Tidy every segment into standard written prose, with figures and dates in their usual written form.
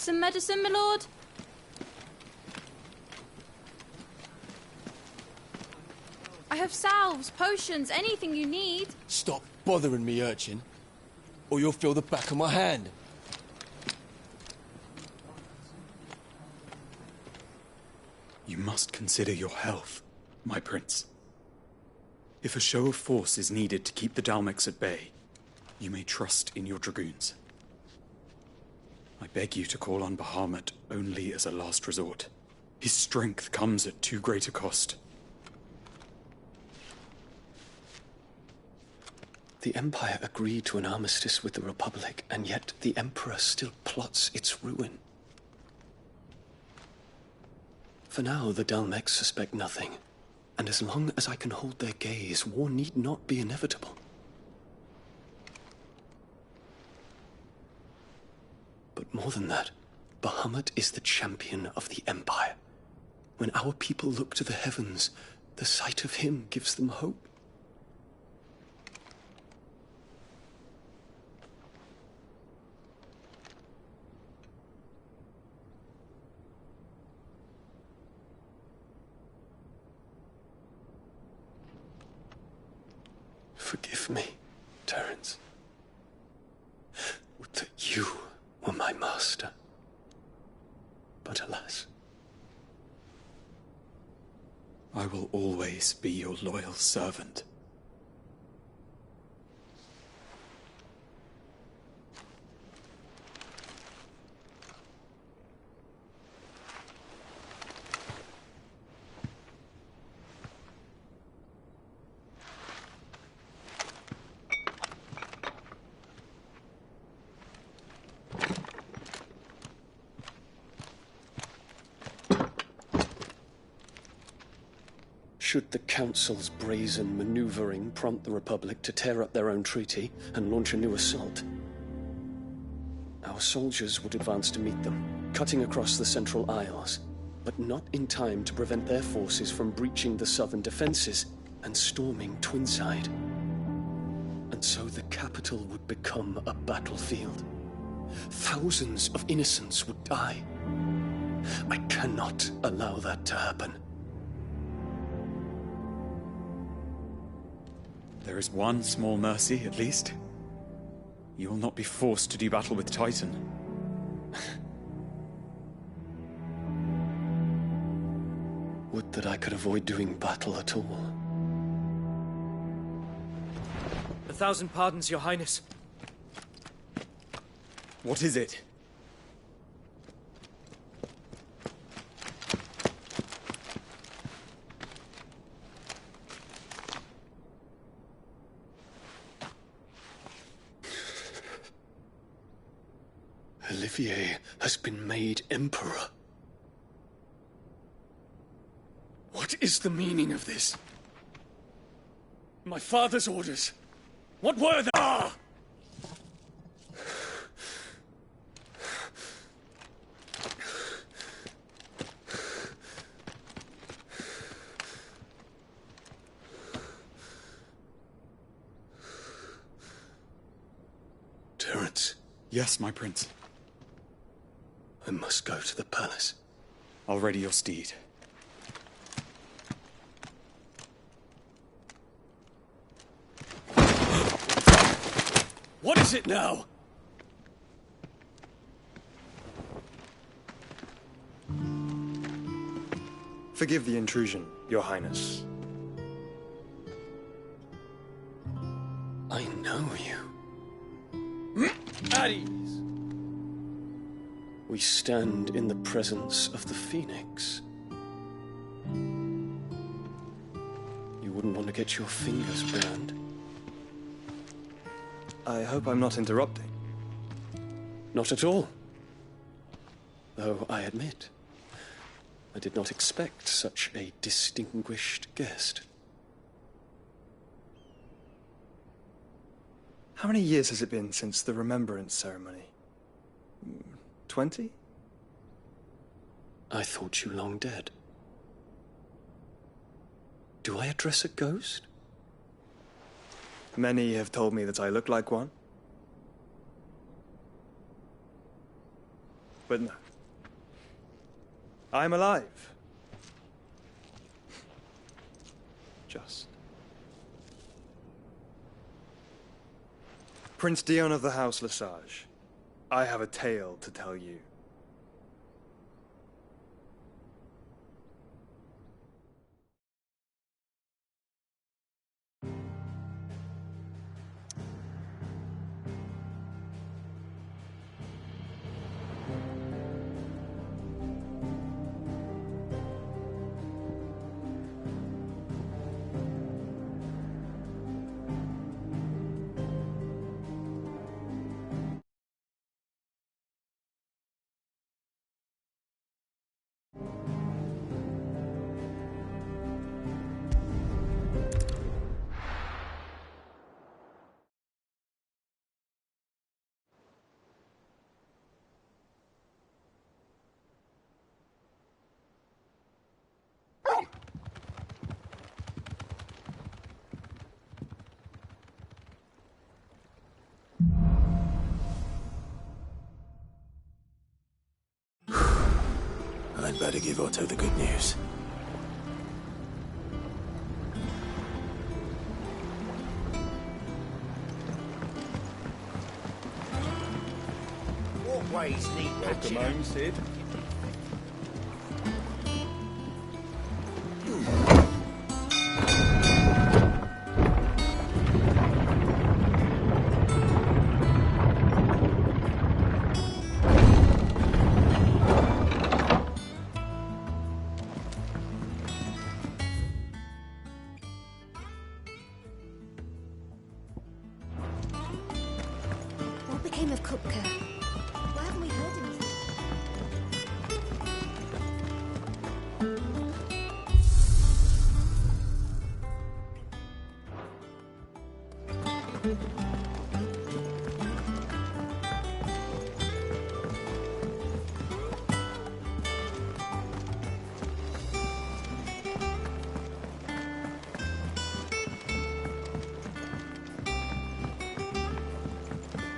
some medicine, my lord? I have salves, potions, anything you need. Stop bothering me, urchin, or you'll feel the back of my hand. You must consider your health, my prince. If a show of force is needed to keep the Dalmex at bay, you may trust in your dragoons. I beg you to call on Bahamut only as a last resort. His strength comes at too great a cost. The Empire agreed to an armistice with the Republic, and yet the Emperor still plots its ruin. For now, the Dalmex suspect nothing, and as long as I can hold their gaze, war need not be inevitable. But more than that, Bahamut is the champion of the Empire. When our people look to the heavens, the sight of him gives them hope. Forgive me, Terence. Would that you were my master. But alas. I will always be your loyal servant. Should the Council's brazen maneuvering prompt the Republic to tear up their own treaty and launch a new assault, our soldiers would advance to meet them, cutting across the Central Isles, but not in time to prevent their forces from breaching the southern defenses and storming Twinside. And so the capital would become a battlefield. Thousands of innocents would die. I cannot allow that to happen. There is one small mercy, at least. You will not be forced to do battle with Titan. Would that I could avoid doing battle at all. 1,000 pardons, Your Highness. What is it? Olivier has been made Emperor. What is the meaning of this? My father's orders. What were they? Ah! Terence. Yes, my prince. I must go to the palace. I'll ready your steed. What is it now? Forgive the intrusion, Your Highness. I know you. At ease. We stand in the presence of the Phoenix. You wouldn't want to get your fingers burned. I hope I'm not interrupting. Not at all. Though I admit, I did not expect such a distinguished guest. How many years has it been since the Remembrance ceremony? 20? I thought you long dead. Do I address a ghost? Many have told me that I look like one. But no. I'm alive. Just. Prince Dion of the House Lesage, I have a tale to tell you. I'd better give Otto the good news. What ways need patching up? Sid. What became of Kupka? Why haven't we heard anything?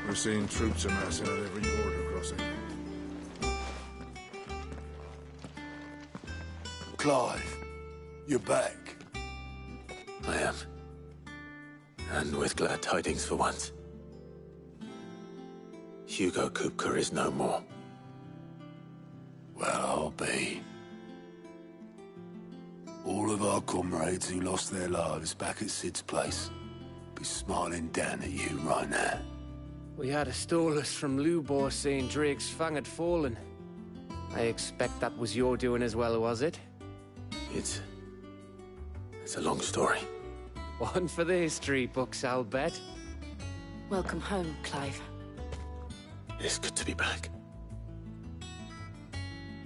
We're seeing troops amassing at every border crossing. Clive, you're back. I am. And with glad tidings for once. Hugo Kupka is no more. Well, I'll be. All of our comrades who lost their lives back at Sid's place be smiling down at you right now. We had a stolus from Lubor saying Drake's fang had fallen. I expect that was your doing as well, was it? It's a long story. One for the history books, I'll bet. Welcome home, Clive. It's good to be back.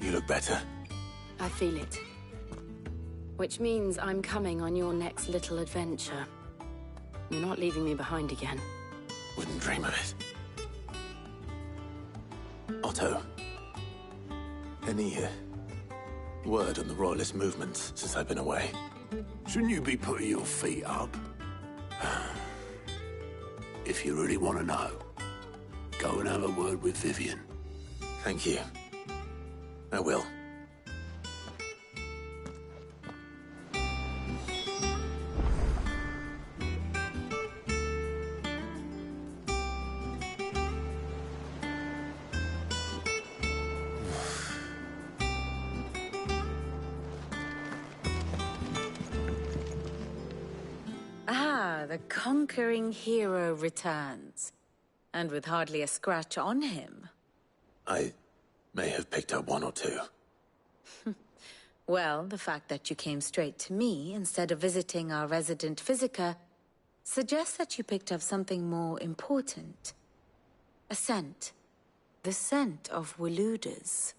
You look better. I feel it. Which means I'm coming on your next little adventure. You're not leaving me behind again. Wouldn't dream of it. Otto, any word on the Royalist movements since I've been away? Shouldn't you be putting your feet up? If you really want to know, go and have a word with Vivian. Thank you. I will. The conquering hero returns. And with hardly a scratch on him. I may have picked up one or two. Well, the fact that you came straight to me instead of visiting our resident Physica suggests that you picked up something more important. A scent. The scent of Waludas.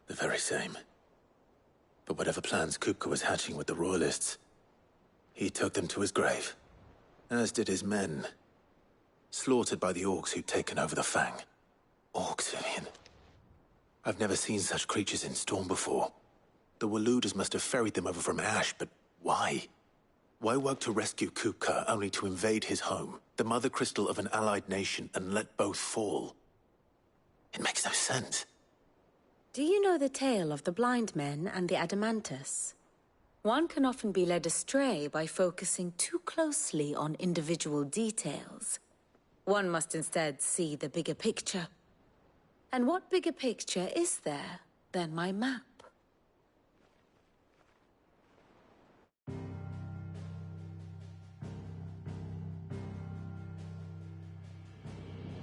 The very same. But whatever plans Kupka was hatching with the Royalists, he took them to his grave. As did his men. Slaughtered by the orcs who'd taken over the Fang. Orcs, Vivian. I've never seen such creatures in Storm before. The Waludas must have ferried them over from Ash, but why? Why work to rescue Kupka only to invade his home, the mother crystal of an allied nation, and let both fall? It makes no sense. Do you know the tale of the blind men and the Adamantus? One can often be led astray by focusing too closely on individual details. One must instead see the bigger picture. And what bigger picture is there than my map?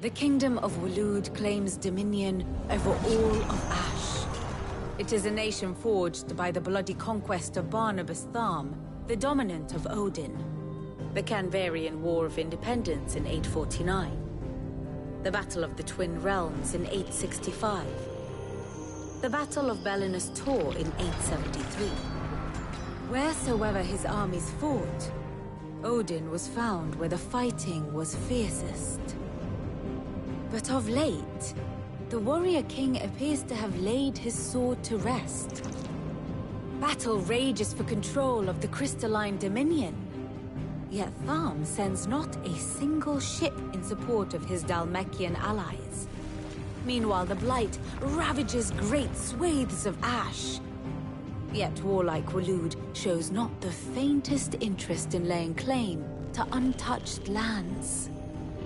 The Kingdom of Waloed claims dominion over all of Ash. It is a nation forged by the bloody conquest of Barnabas Tharm, the dominant of Odin. The Canvarian War of Independence in 849. The Battle of the Twin Realms in 865. The Battle of Belinus Tor in 873. Wheresoever his armies fought, Odin was found where the fighting was fiercest. But of late, the warrior king appears to have laid his sword to rest. Battle rages for control of the crystalline dominion. Yet Tharm sends not a single ship in support of his Dhalmekian allies. Meanwhile, the Blight ravages great swathes of Ash. Yet warlike Waloed shows not the faintest interest in laying claim to untouched lands.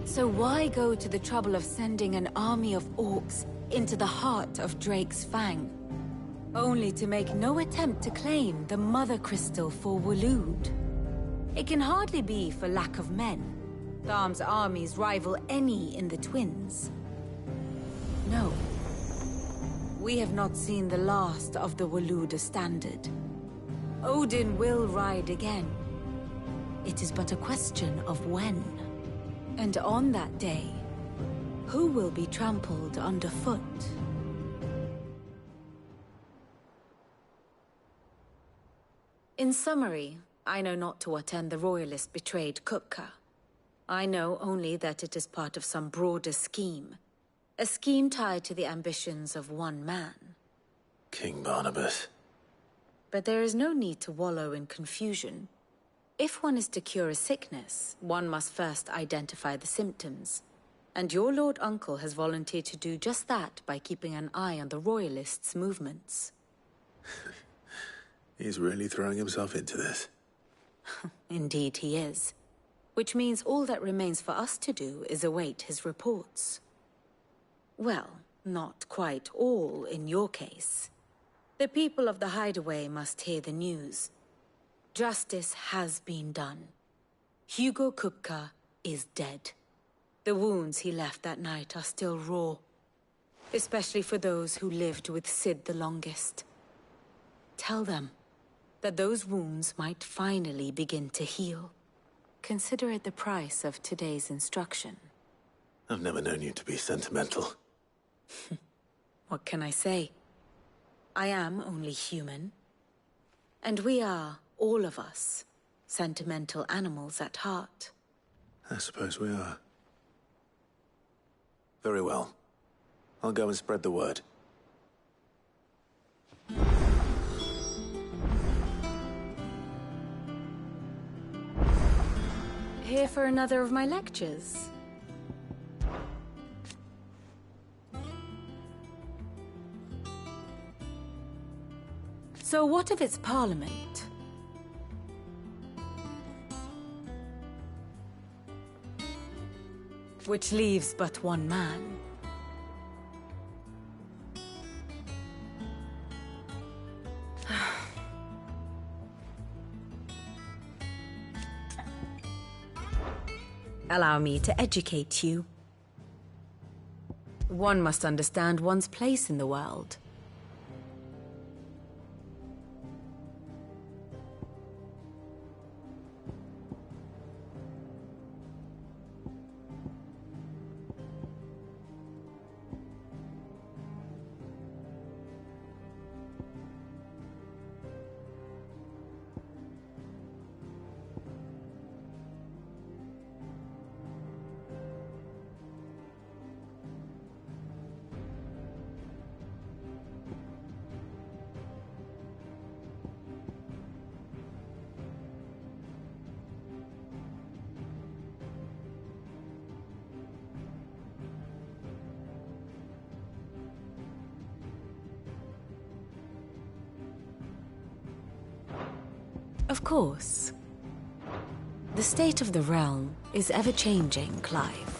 So why go to the trouble of sending an army of orcs into the heart of Drake's Fang, only to make no attempt to claim the Mother Crystal for Waloed? It can hardly be for lack of men. Tharm's armies rival any in the Twins. No. We have not seen the last of the Waloed standard. Odin will ride again. It is but a question of when. And on that day, who will be trampled underfoot? In summary, I know not to what end the Royalists betrayed Kupka. I know only that it is part of some broader scheme. A scheme tied to the ambitions of one man. King Barnabas. But there is no need to wallow in confusion. If one is to cure a sickness, one must first identify the symptoms. And your Lord Uncle has volunteered to do just that by keeping an eye on the Royalists' movements. He's really throwing himself into this. Indeed he is. Which means all that remains for us to do is await his reports. Well, not quite all in your case. The people of the Hideaway must hear the news. Justice has been done. Hugo Kupka is dead. The wounds he left that night are still raw. Especially for those who lived with Sid the longest. Tell them that those wounds might finally begin to heal. Consider it the price of today's instruction. I've never known you to be sentimental. What can I say? I am only human. And we are, all of us, sentimental animals at heart. I suppose we are. Very well. I'll go and spread the word. Here for another of my lectures? So what of its parliament? Which leaves but one man. Allow me to educate you. One must understand one's place in the world. Of course. The state of the realm is ever-changing, Clive.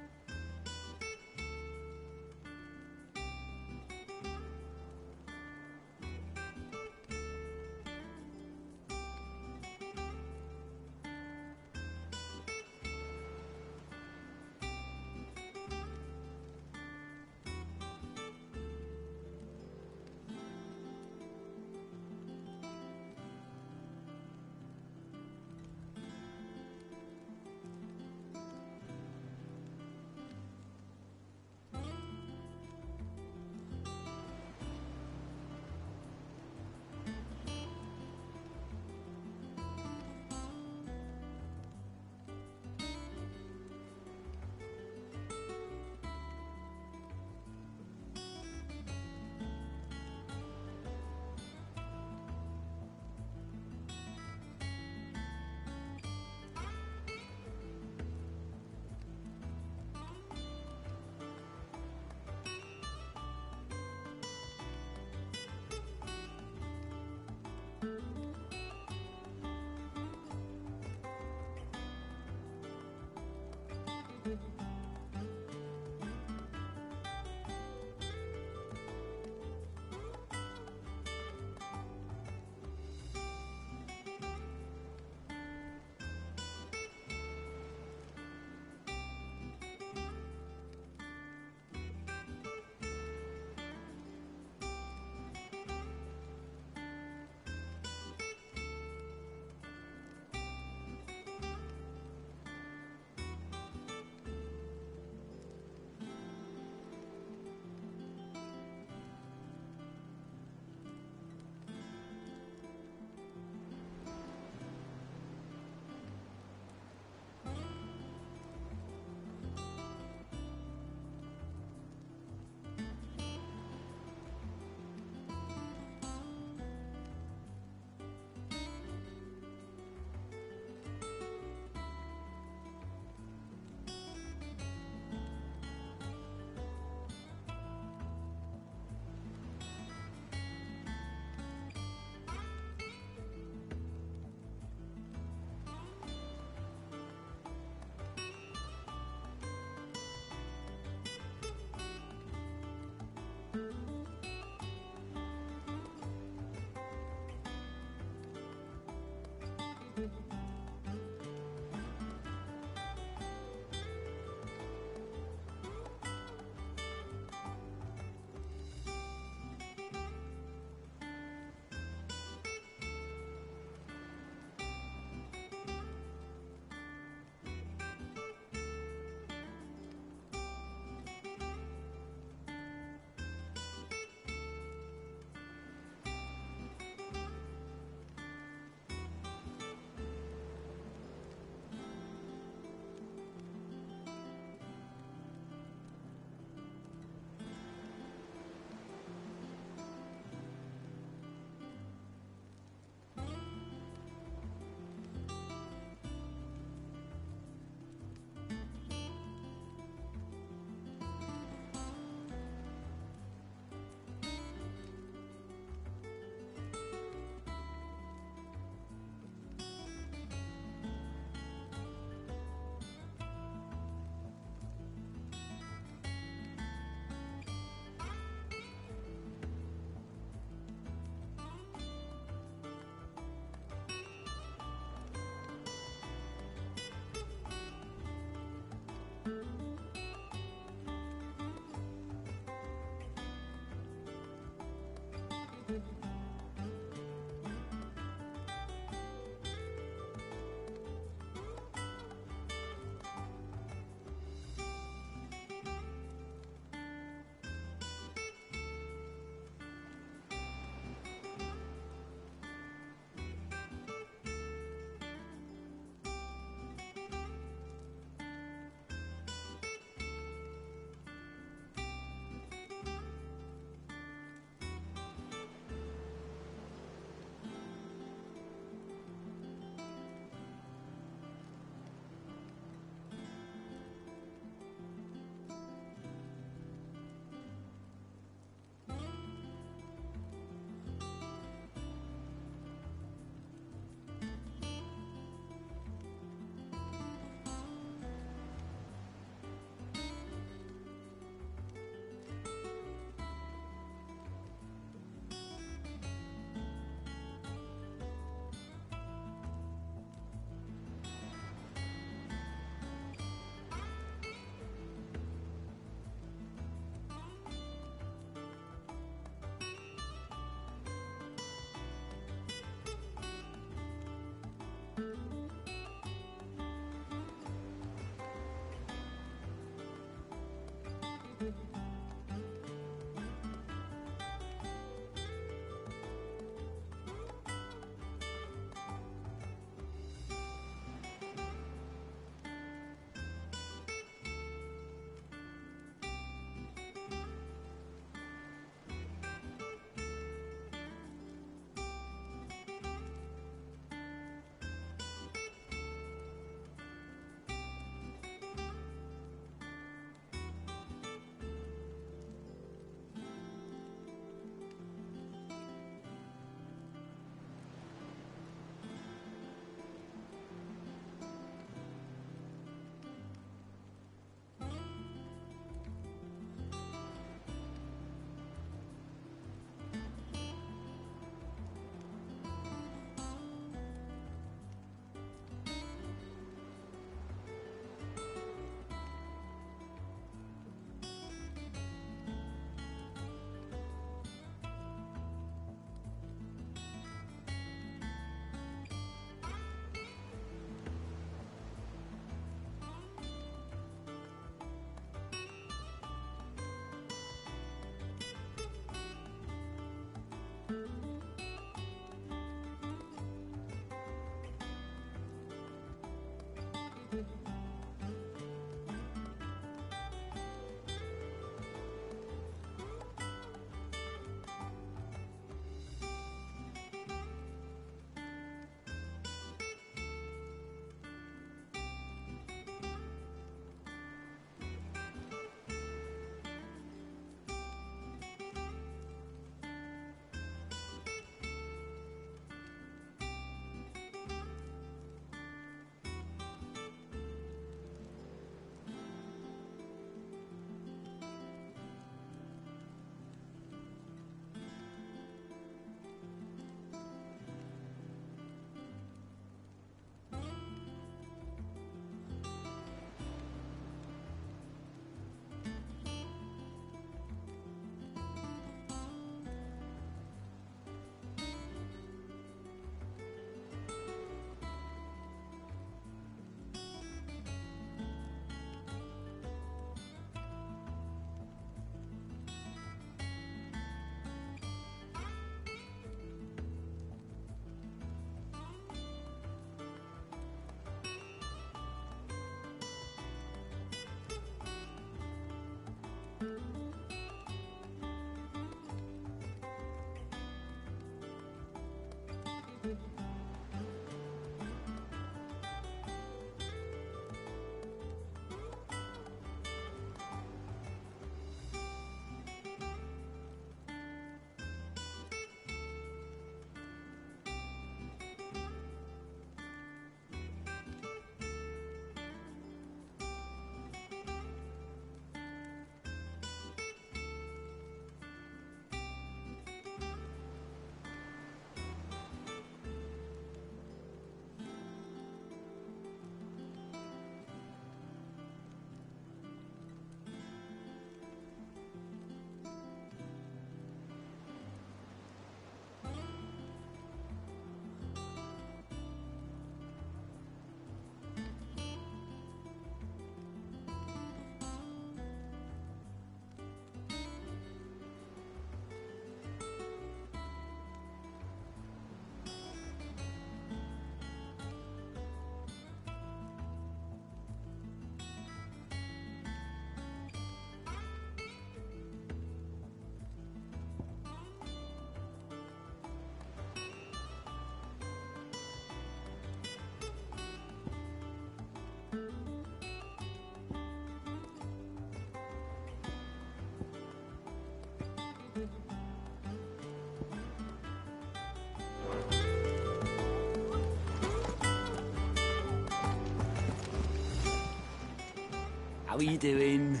are you doing?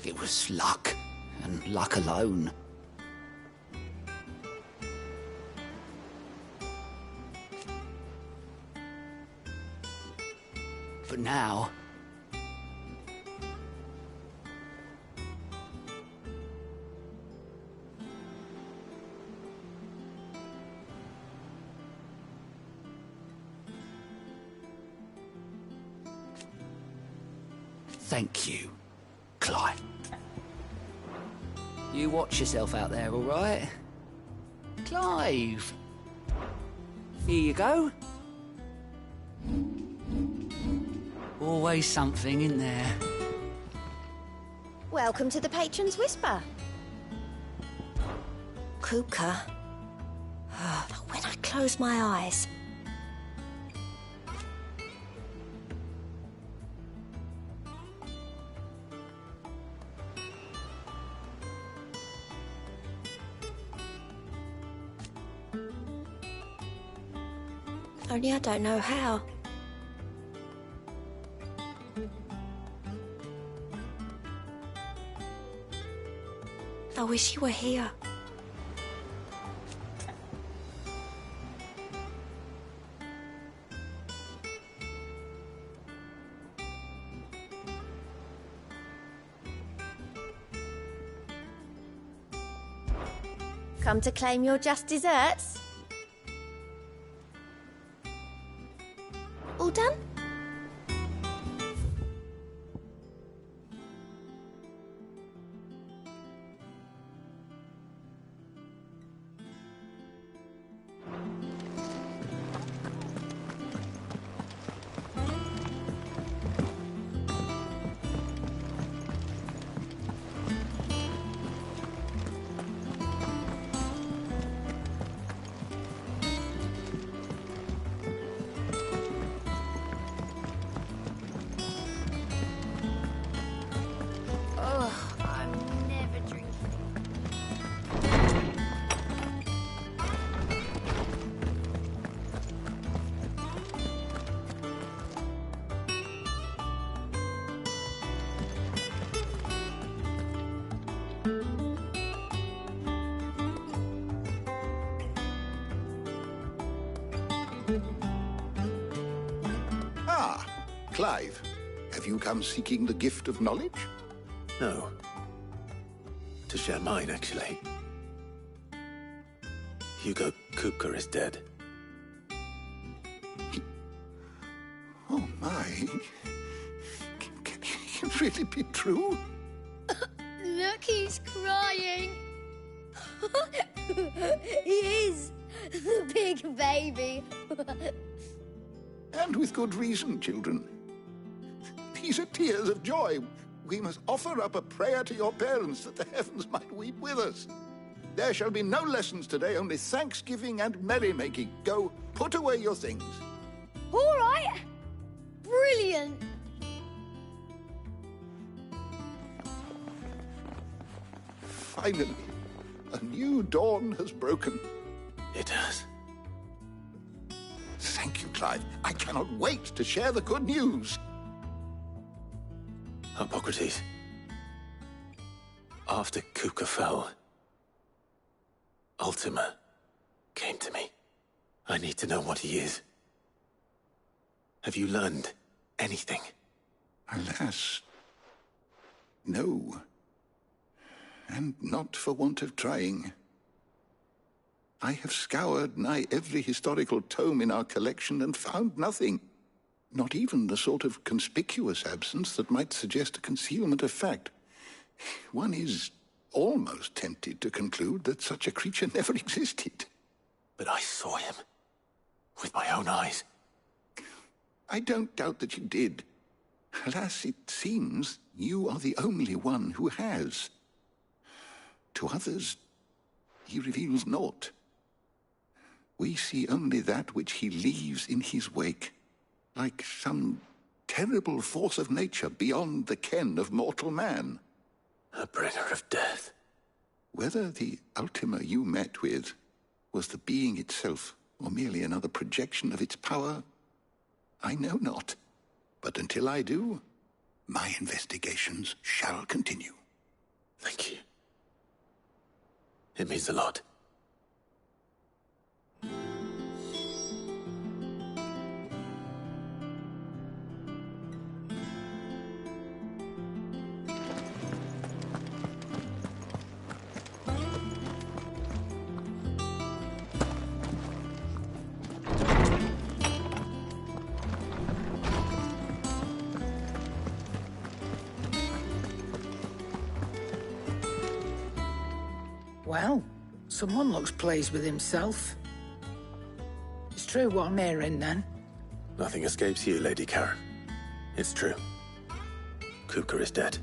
It was luck, and luck alone. But now... Thank you, Clive. You watch yourself out there, all right? Clive! Here you go. Always something, in there? Welcome to the Patron's Whisper. Kuka. When I close my eyes... Only I don't know how. I wish you were here. Come to claim your just desserts? All done? Clive, have you come seeking the gift of knowledge? No. To share mine, actually. Hugo Kupka is dead. Oh, my. Can it really be true? Look, he's crying. He is. The big baby. And with good reason, children. These are tears of joy. We must offer up a prayer to your parents that the heavens might weep with us. There shall be no lessons today, only thanksgiving and merrymaking. Go, put away your things. All right. Brilliant. Finally, a new dawn has broken. It has. Thank you, Clive. I cannot wait to share the good news. Hippocrates. After Kupka fell, Ultima came to me. I need to know what he is. Have you learned anything? Alas, no. And not for want of trying. I have scoured nigh every historical tome in our collection and found nothing. Not even the sort of conspicuous absence that might suggest a concealment of fact. One is almost tempted to conclude that such a creature never existed. But I saw him. With my own eyes. I don't doubt that you did. Alas, it seems you are the only one who has. To others, he reveals naught. We see only that which he leaves in his wake, like some terrible force of nature beyond the ken of mortal man. A bringer of death. Whether the Ultima you met with was the being itself, or merely another projection of its power, I know not. But until I do, my investigations shall continue. Thank you. It means a lot. Well, someone looks pleased with himself. It's true what I'm hearing, then? Nothing escapes you, Lady Karen. It's true. Kupka is dead.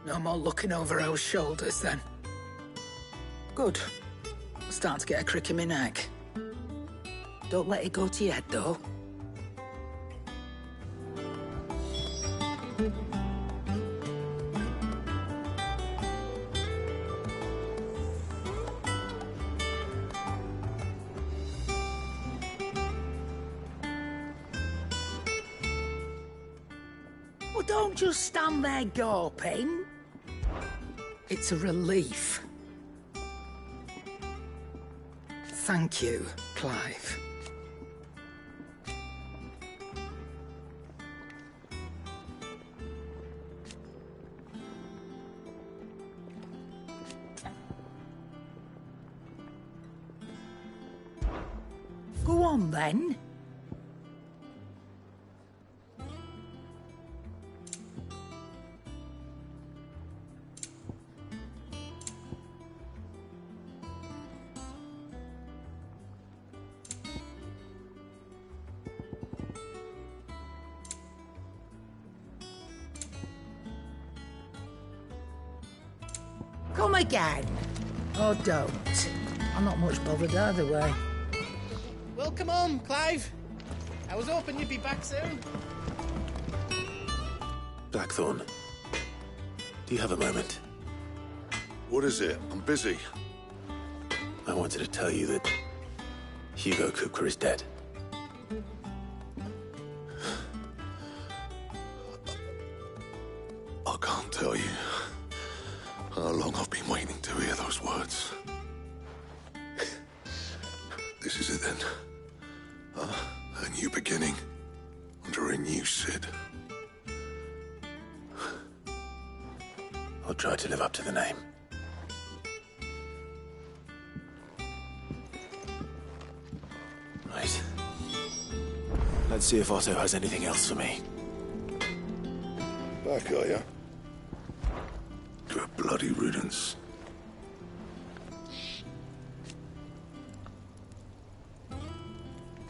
No more looking over our shoulders, then. Good. I'm starting to get a crick in my neck. Don't let it go to your head, though. Well, don't just stand there gawping. It's a relief. Thank you, Clive. Go on, then. Come again. Or don't. I'm not much bothered either way. Welcome home, Clive. I was hoping you'd be back soon. Blackthorn, do you have a moment? What is it? I'm busy. I wanted to tell you that Hugo Kupka is dead. I can't tell you how long I've been waiting to hear those words. This is it then. A new beginning under a new Sid. I'll try to live up to the name. Right. Let's see if Otto has anything else for me. Back, are ya? Good bloody riddance.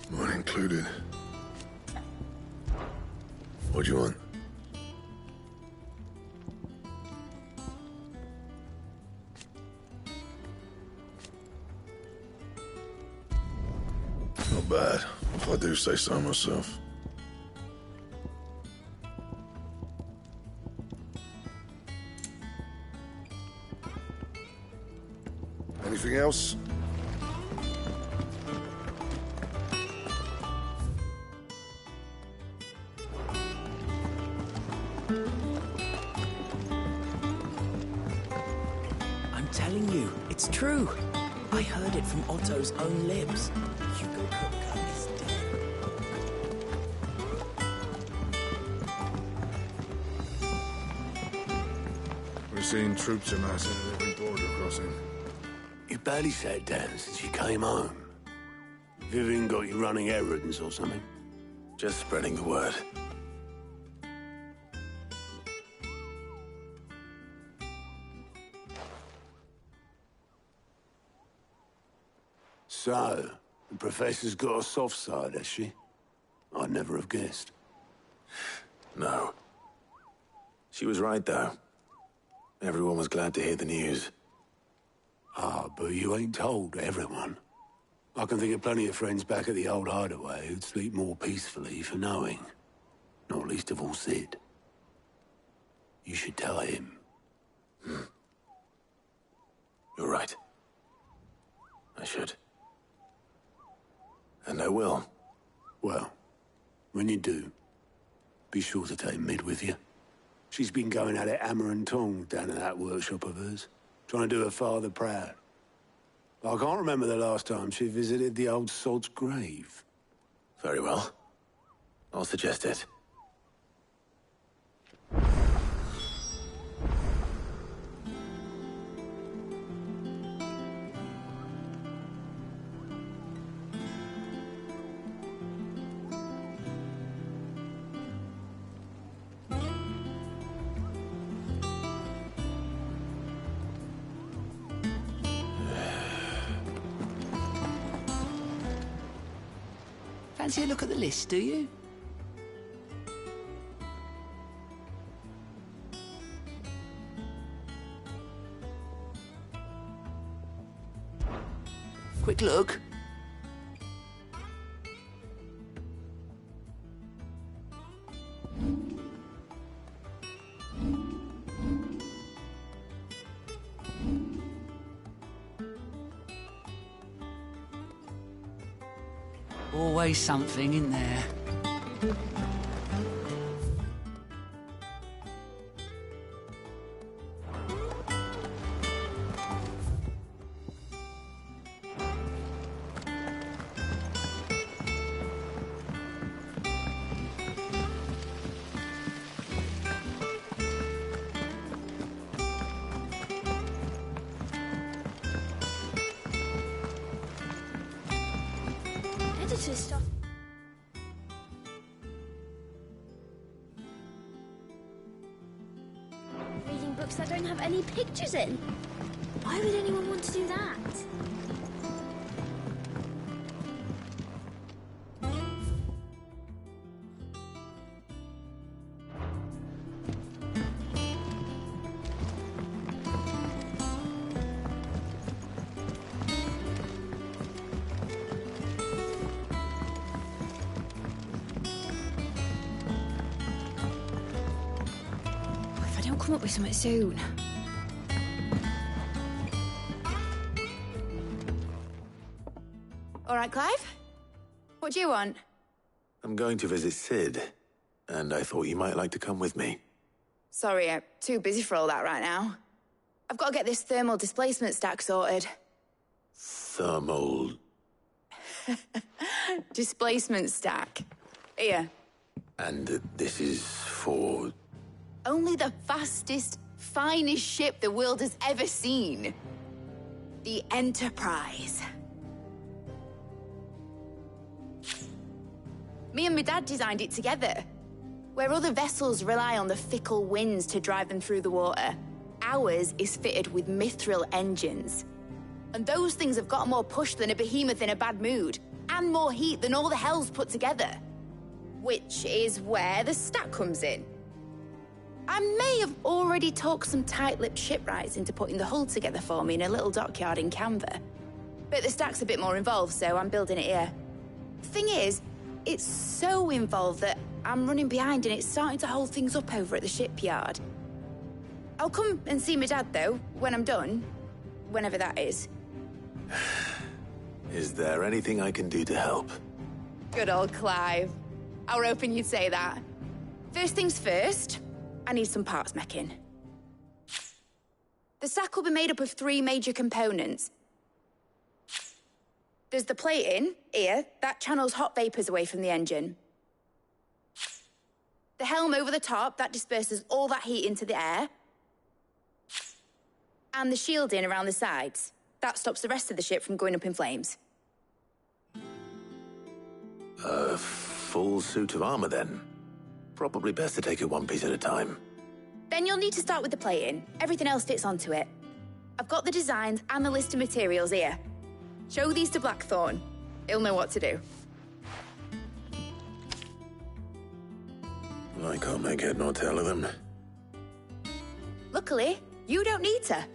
Mine included. What do you want? Not bad, if I do say so myself. Anything else? I'm telling you, it's true. I heard it from Otto's own lips. Hugo Kupka is dead. We're seeing troops amassing at every border crossing. You barely sat down since you came home. Vivian got you running errands or something? Just spreading the word. So, the Professor's got a soft side, has she? I'd never have guessed. No. She was right, though. Everyone was glad to hear the news. Ah, but you ain't told everyone. I can think of plenty of friends back at the old hideaway who'd sleep more peacefully for knowing. Not least of all Sid. You should tell him. You're right. I should. And I will. Well, when you do, be sure to take Mid with you. She's been going at it hammer and tongs down in that workshop of hers, trying to do her father proud. But I can't remember the last time she visited the old sod's grave. Very well. I'll suggest it. Fancy a look at the list, do you? Quick look. Always something in there. Stuff. Reading books that don't have any pictures in. Why would anyone want to do that? Come up with something soon. All right, Clive? What do you want? I'm going to visit Sid, and I thought you might like to come with me. Sorry, I'm too busy for all that right now. I've got to get this thermal displacement stack sorted. Thermal... Displacement stack. Here. And this is for... Only the fastest, finest ship the world has ever seen. The Enterprise. Me and my dad designed it together. Where other vessels rely on the fickle winds to drive them through the water, ours is fitted with mithril engines. And those things have got more push than a behemoth in a bad mood, and more heat than all the hells put together. Which is where the stack comes in. I may have already talked some tight-lipped shipwrights into putting the hull together for me in a little dockyard in Canva. But the stack's a bit more involved, so I'm building it here. The thing is, it's so involved that I'm running behind and it's starting to hold things up over at the shipyard. I'll come and see my dad, though, when I'm done. Whenever that is. Is there anything I can do to help? Good old Clive. I were hoping you'd say that. First things first, I need some parts meching. The stack will be made up of 3 major components. There's the plating, here, that channels hot vapors away from the engine. The helm over the top, that disperses all that heat into the air. And the shielding around the sides. That stops the rest of the ship from going up in flames. A full suit of armor, then? Probably best to take it one piece at a time. Then you'll need to start with the plating. Everything else fits onto it. I've got the designs and the list of materials here. Show these to Blackthorn. He'll know what to do. I can't make head nor tail of them. Luckily, you don't need to.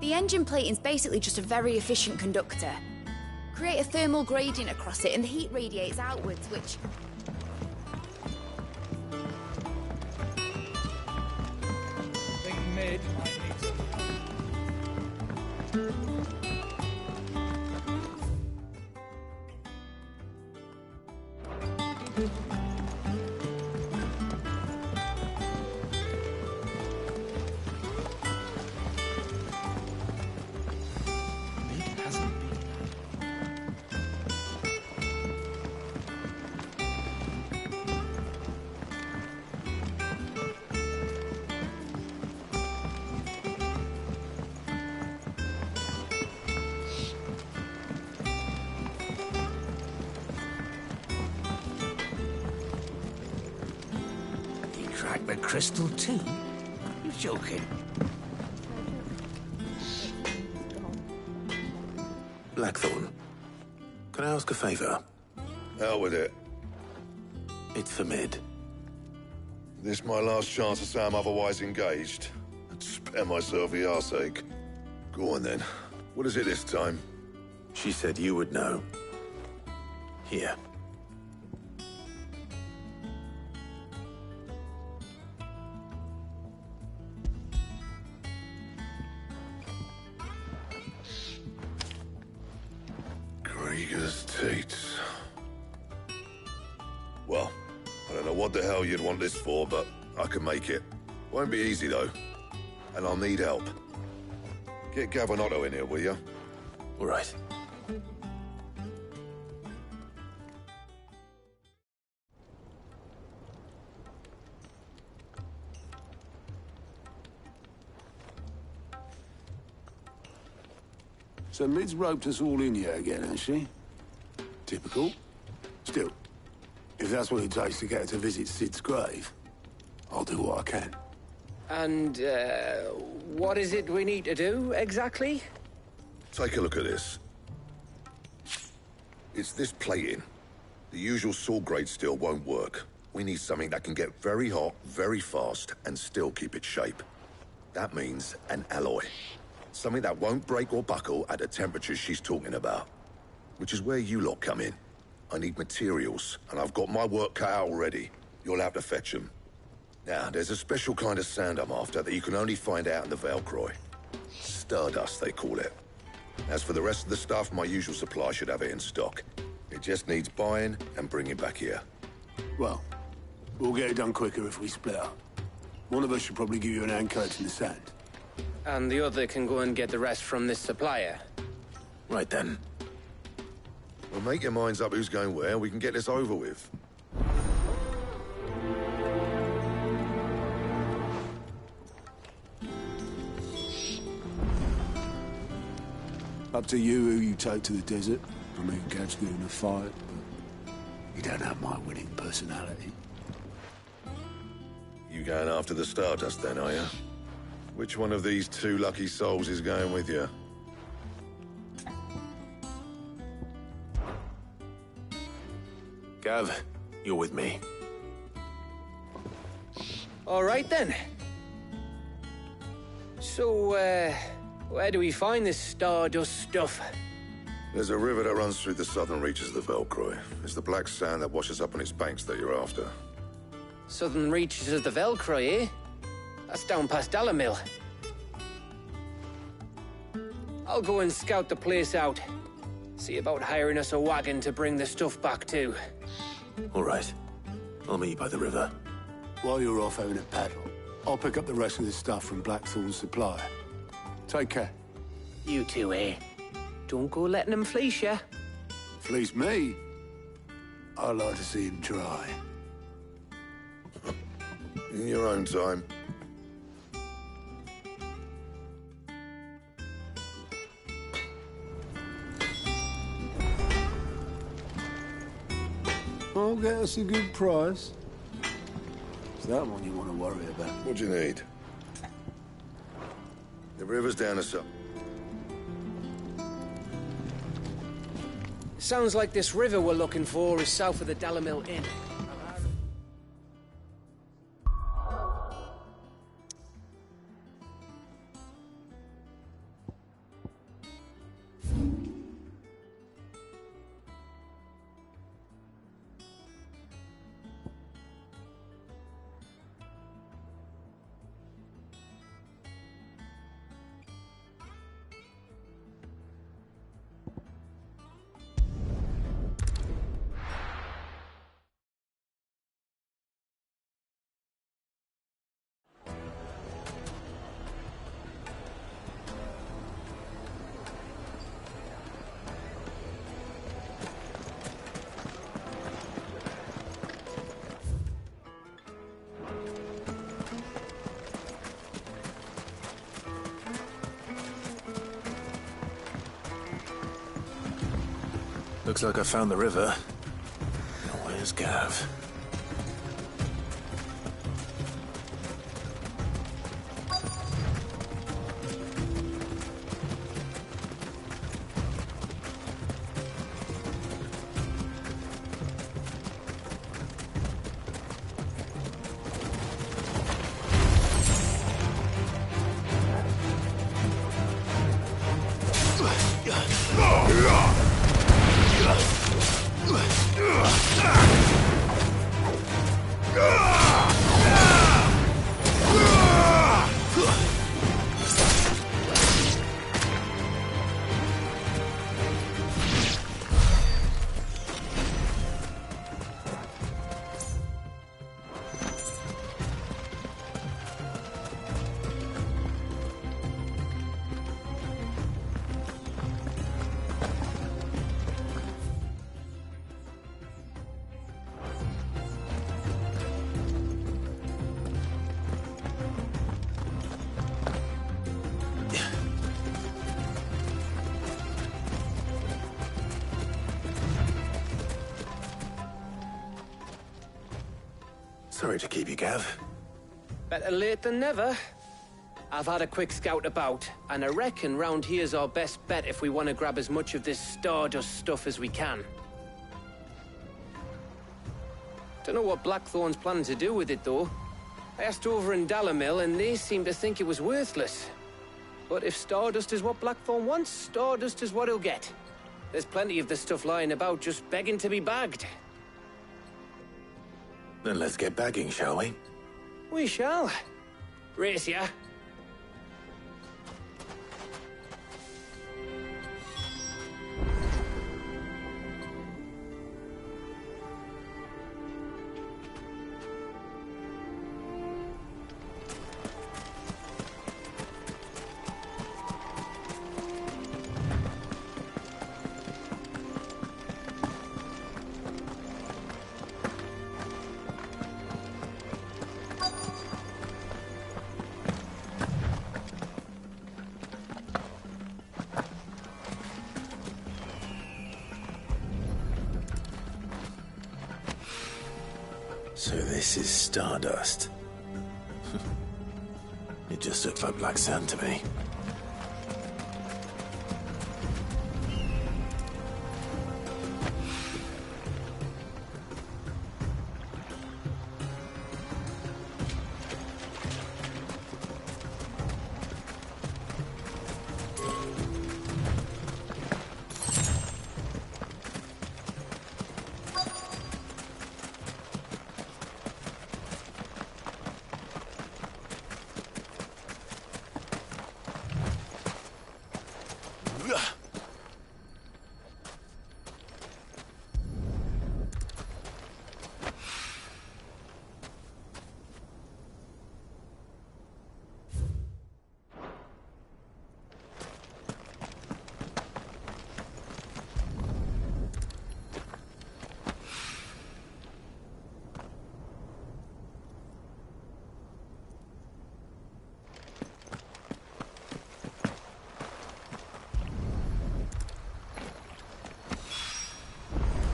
The engine plating's basically just a very efficient conductor. Create a thermal gradient across it and the heat radiates outwards, which... I think Mid might need some... sacred crystal too? You're joking. Blackthorn, can I ask a favor? Hell with it. It's for Mid. This my last chance to say I'm otherwise engaged. I'd spare myself the arseache. Go on then. What is it this time? She said you would know. Here. Krieger's Tates. Well, I don't know what the hell you'd want this for, but I can make it. Won't be easy, though. And I'll need help. Get Gavin-Otto in here, will you? All right. So Mid's roped us all in here again, has she? Typical. Still, if that's what it takes to get her to visit Sid's grave, I'll do what I can. And, what is it we need to do, exactly? Take a look at this. It's this plating. The usual sword-grade steel won't work. We need something that can get very hot, very fast, and still keep its shape. That means an alloy. Something that won't break or buckle at the temperatures she's talking about. Which is where you lot come in. I need materials, and I've got my work cut out already. You'll have to fetch them. Now, there's a special kind of sand I'm after that you can only find out in the Velcroy. Stardust, they call it. As for the rest of the stuff, my usual supply should have it in stock. It just needs buying and bringing back here. Well, we'll get it done quicker if we split up. One of us should probably give you an anchor in the sand. And the other can go and get the rest from this supplier. Right then. Well, make your minds up who's going where, and we can get this over with. Up to you who you take to the desert. I mean, Gav's good in a fight, but you don't have my winning personality. You going after the Stardust then, are you? Which one of these two lucky souls is going with you? Gav, you're with me. All right, then. So, where do we find this Stardust stuff? There's a river that runs through the southern reaches of the Velcroy. It's the black sand that washes up on its banks that you're after. Southern reaches of the Velcroy, eh? That's down past Dalamil. I'll go and scout the place out. See about hiring us a wagon to bring the stuff back to. All right. I'll meet you by the river. While you're off having a paddle, I'll pick up the rest of the stuff from Blackthorn's supplier. Take care. You two, eh? Don't go letting them fleece you. Fleece me? I'd like to see him try. In your own time. I'll get us a good price. It's that one you want to worry about. What do you need? The river's down the south. Sounds like this river we're looking for is south of the Dalamil Inn. Looks like I found the river. Now where's Gav? Sorry to keep you, Gav. Better late than never. I've had a quick scout about, and I reckon round here's our best bet if we want to grab as much of this Stardust stuff as we can. Don't know what Blackthorn's planning to do with it, though. I asked over in Dalamil, and they seem to think it was worthless. But if Stardust is what Blackthorn wants, Stardust is what he'll get. There's plenty of this stuff lying about, just begging to be bagged. Then let's get bagging, shall we? We shall. Race ya. So this is Stardust. It just looks like black sand to me.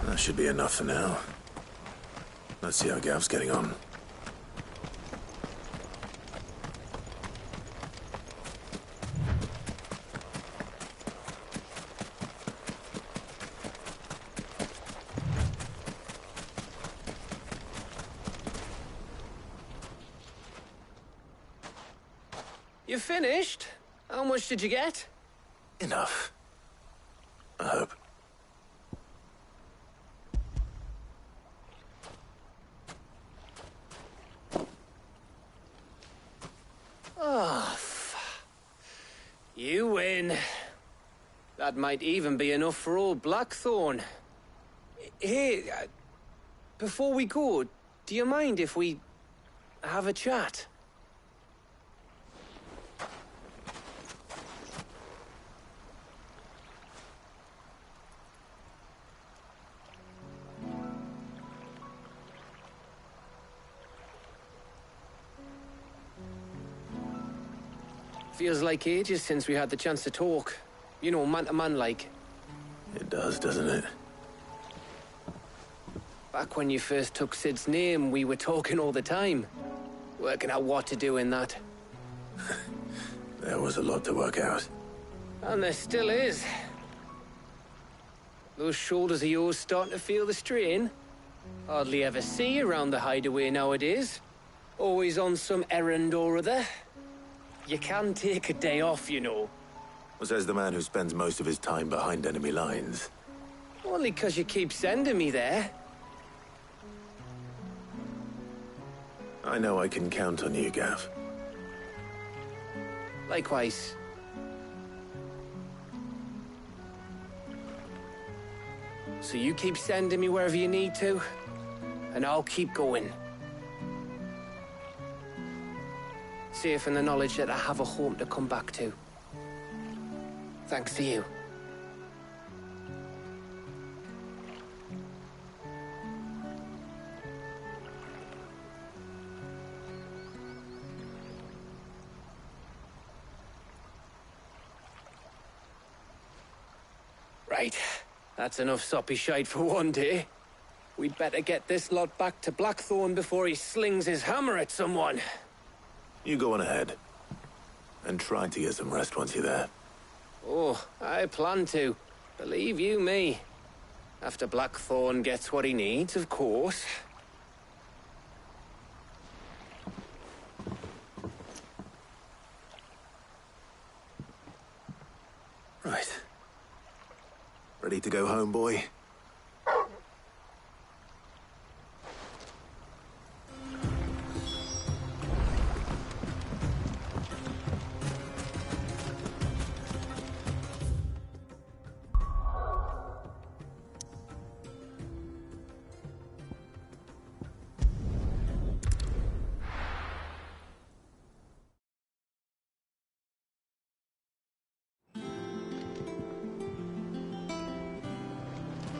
That should be enough for now. Let's see how Gav's getting on. You finished? How much did you get? Enough. I hope. Oh, you win. That might even be enough for old Blackthorn. Hey, before we go, do you mind if we have a chat? Feels like ages since we had the chance to talk. You know, man to man like. It does, doesn't it? Back when you first took Sid's name, we were talking all the time. Working out what to do in that. There was a lot to work out. And there still is. Those shoulders of yours starting to feel the strain. Hardly ever see you around the hideaway nowadays. Always on some errand or other. You can take a day off, you know. Says the man who spends most of his time behind enemy lines. Only 'cause you keep sending me there. I know I can count on you, Gav. Likewise. So you keep sending me wherever you need to, and I'll keep going. Safe in the knowledge that I have a home to come back to. Thanks to you. Right. That's enough soppy shite for one day. We'd better get this lot back to Blackthorn before he slings his hammer at someone. You go on ahead. And try to get some rest once you're there. Oh, I plan to. Believe you me. After Blackthorn gets what he needs, of course. Right. Ready to go home, boy?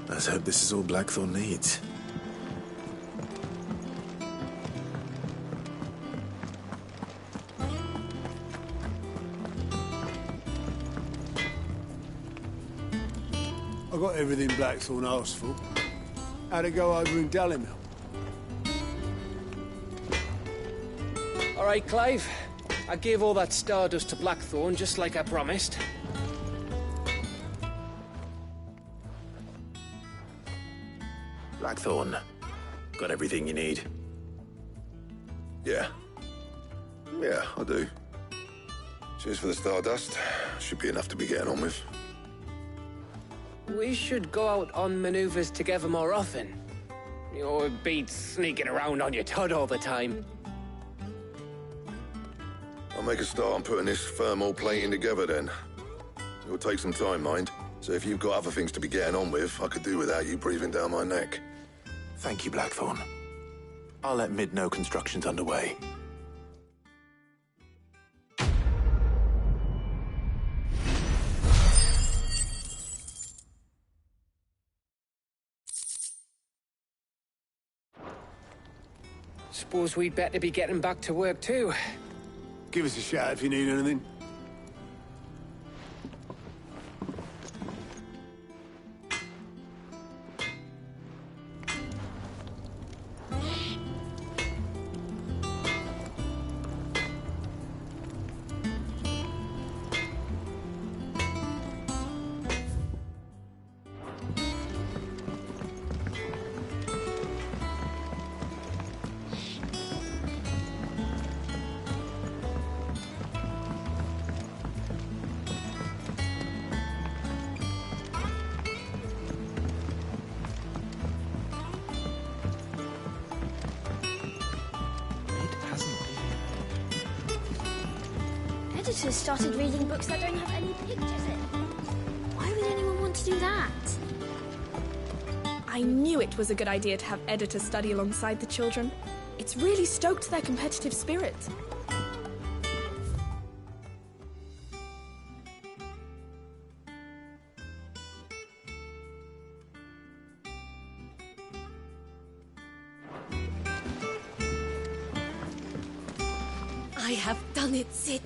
Let's hope this is all Blackthorn needs. I got everything Blackthorn asked for. How'd it go over in Dalimil? All right, Clive. I gave all that stardust to Blackthorn just like I promised. Blackthorn, got everything you need? Yeah. Yeah, I do. Cheers for the stardust. Should be enough to be getting on with. We should go out on maneuvers together more often. You know, it beats sneaking around on your Todd all the time. I'll make a start on putting this thermal plating together then. It'll take some time, mind. So if you've got other things to be getting on with, I could do without you breathing down my neck. Thank you, Blackthorn. I'll let Mid know construction's underway. Suppose we'd better be getting back to work too. Give us a shout if you need anything. Editors started reading books that don't have any pictures in. Why would anyone want to do that? I knew it was a good idea to have editors study alongside the children. It's really stoked their competitive spirit. I have done it, Sid.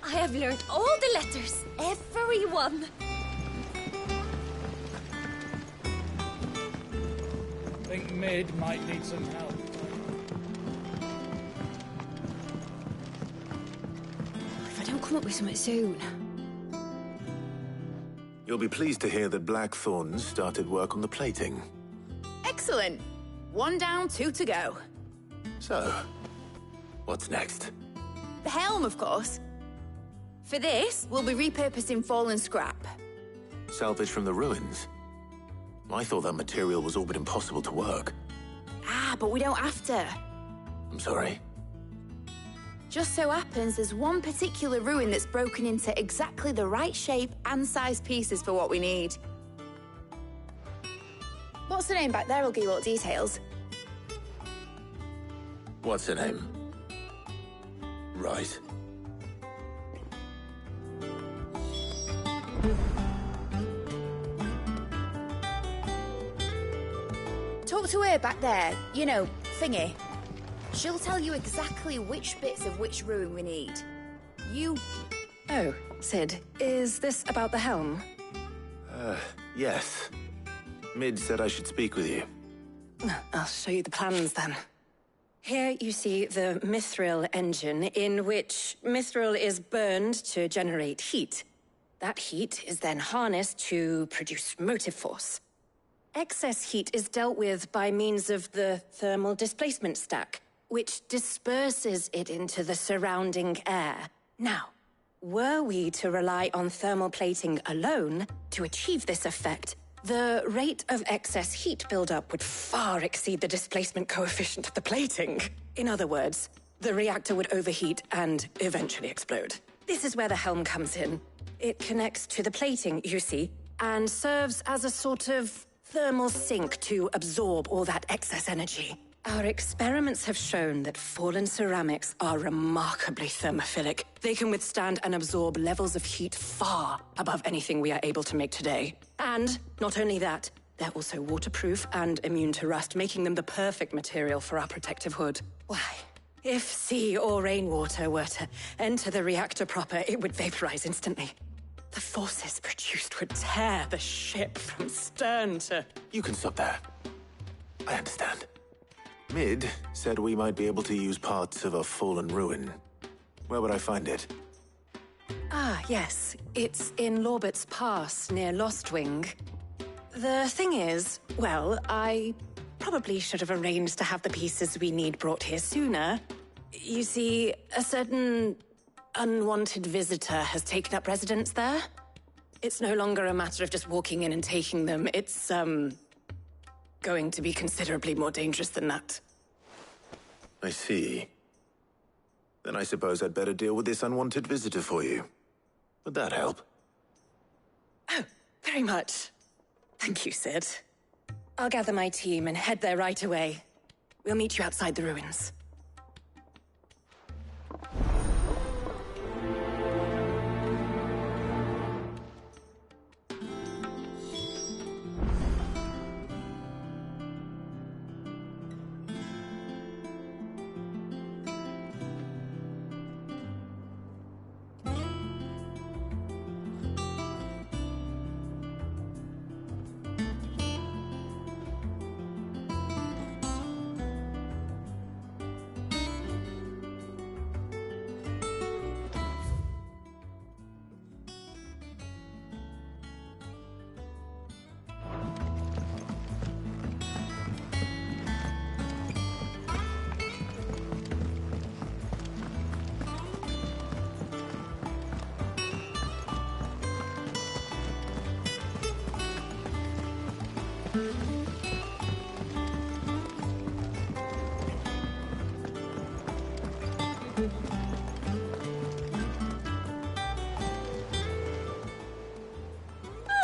I have learned all the letters, every one. I think Mid might need some help. If I don't come up with something soon. You'll be pleased to hear that Blackthorn started work on the plating. Excellent. 1 down, 2 to go. So, what's next? The helm, of course. For this, we'll be repurposing fallen scrap. Salvage from the ruins? I thought that material was all but impossible to work. Ah, but we don't have to. I'm sorry. Just so happens there's one particular ruin that's broken into exactly the right shape and size pieces for what we need. What's the name back there? I'll give you all the details. What's her name? Right. Talk to her back there. You know, thingy. She'll tell you exactly which bits of which ruin we need. You... Oh, Sid, is this about the helm? Yes. Mid said I should speak with you. I'll show you the plans then. Here you see the mithril engine, in which mithril is burned to generate heat. That heat is then harnessed to produce motive force. Excess heat is dealt with by means of the thermal displacement stack, which disperses it into the surrounding air. Now, were we to rely on thermal plating alone to achieve this effect, the rate of excess heat buildup would far exceed the displacement coefficient of the plating. In other words, the reactor would overheat and eventually explode. This is where the helm comes in. It connects to the plating, you see, and serves as a sort of thermal sink to absorb all that excess energy. Our experiments have shown that fallen ceramics are remarkably thermophilic. They can withstand and absorb levels of heat far above anything we are able to make today. And not only that, they're also waterproof and immune to rust, making them the perfect material for our protective hood. Why, if sea or rainwater were to enter the reactor proper, it would vaporize instantly. The forces produced would tear the ship from stern to... You can stop there. I understand. Mid said we might be able to use parts of a fallen ruin. Where would I find it? Ah, yes. It's in Lorbert's Pass, near Lostwing. The thing is, well, I probably should have arranged to have the pieces we need brought here sooner. You see, a certain unwanted visitor has taken up residence there. It's no longer a matter of just walking in and taking them. It's, going to be considerably more dangerous than that. I see. Then I suppose I'd better deal with this unwanted visitor for you. Would that help? Oh, very much. Thank you, Sid. I'll gather my team and head there right away. We'll meet you outside the ruins.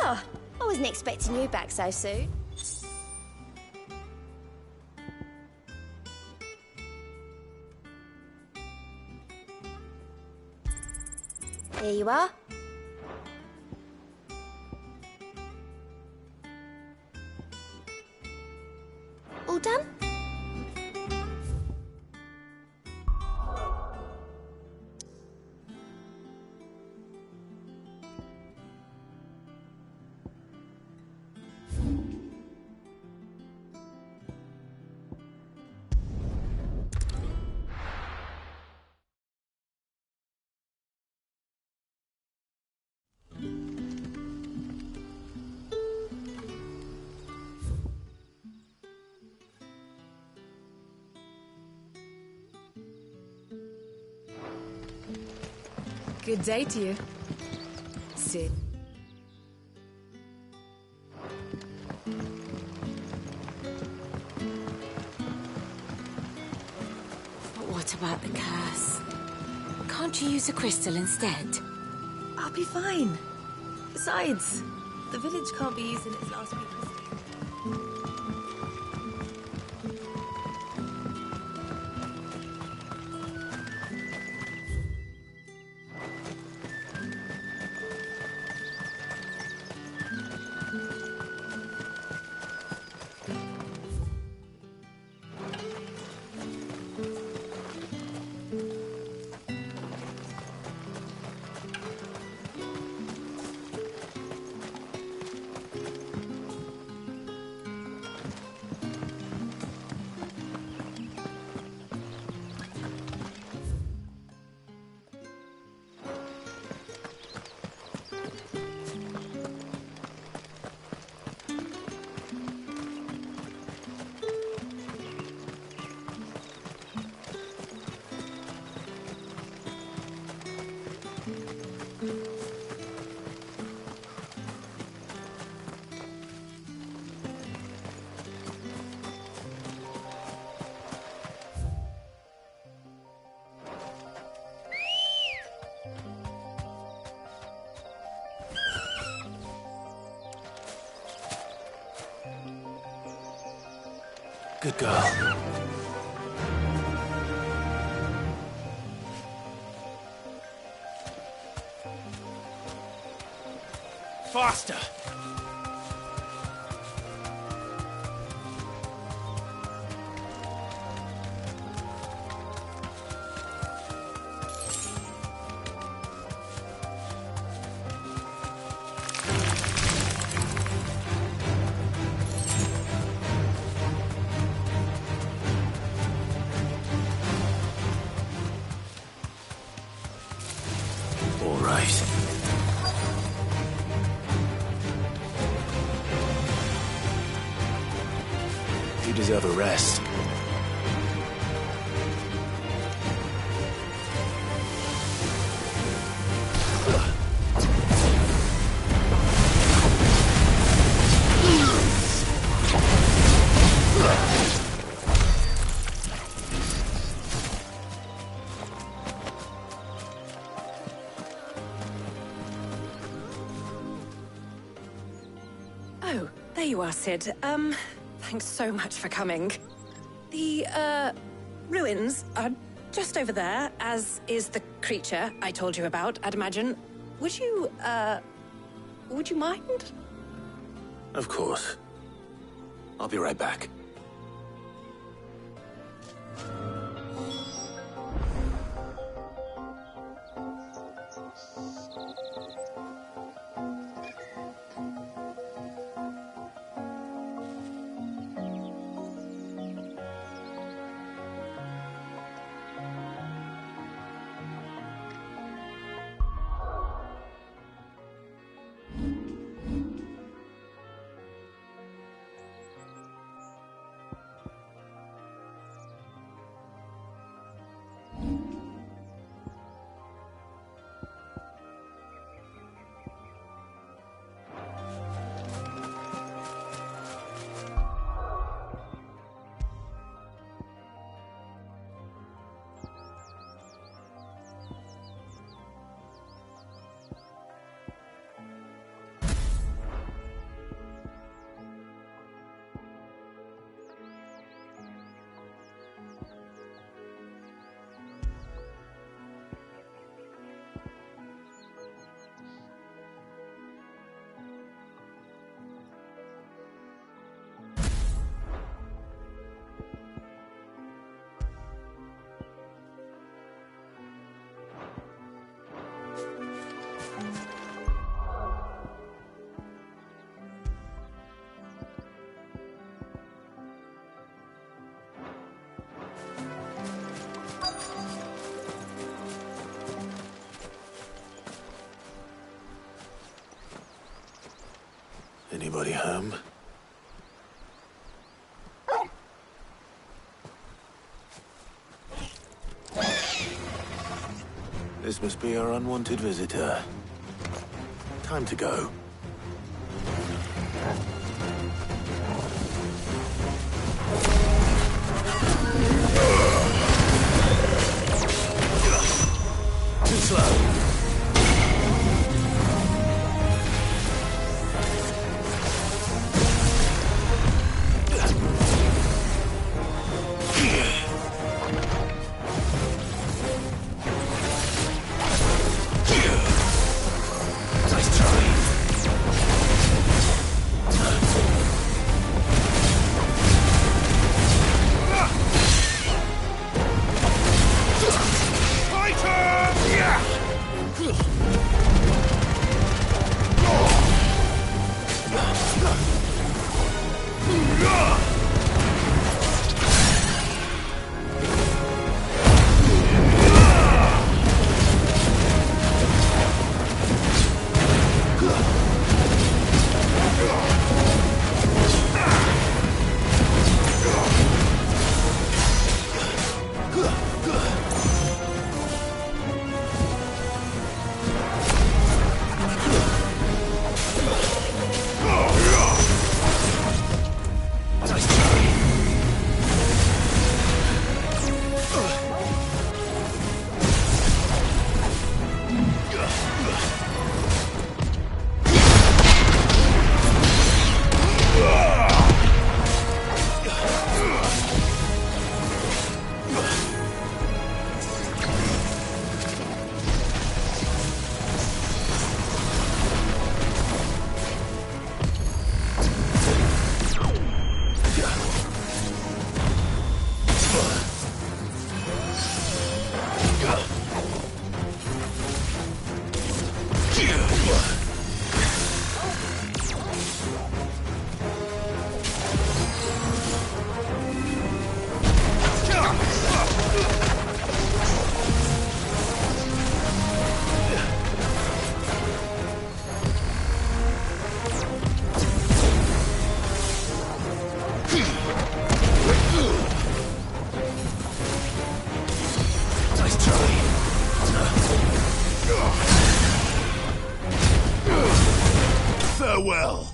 Oh, I wasn't expecting you back so soon. Here you are. All done? Good day to you. Sit. But what about the curse? Can't you use a crystal instead? I'll be fine. Besides, the village can't be used in its last few years. Good girl. Faster! All right. You deserve a rest. Oh, there you are, Sid. Thanks so much for coming. The, ruins are just over there, as is the creature I told you about, I'd imagine. Would you mind? Of course. I'll be right back. Anybody home? This must be our unwanted visitor. Time to go. Too slow. Farewell.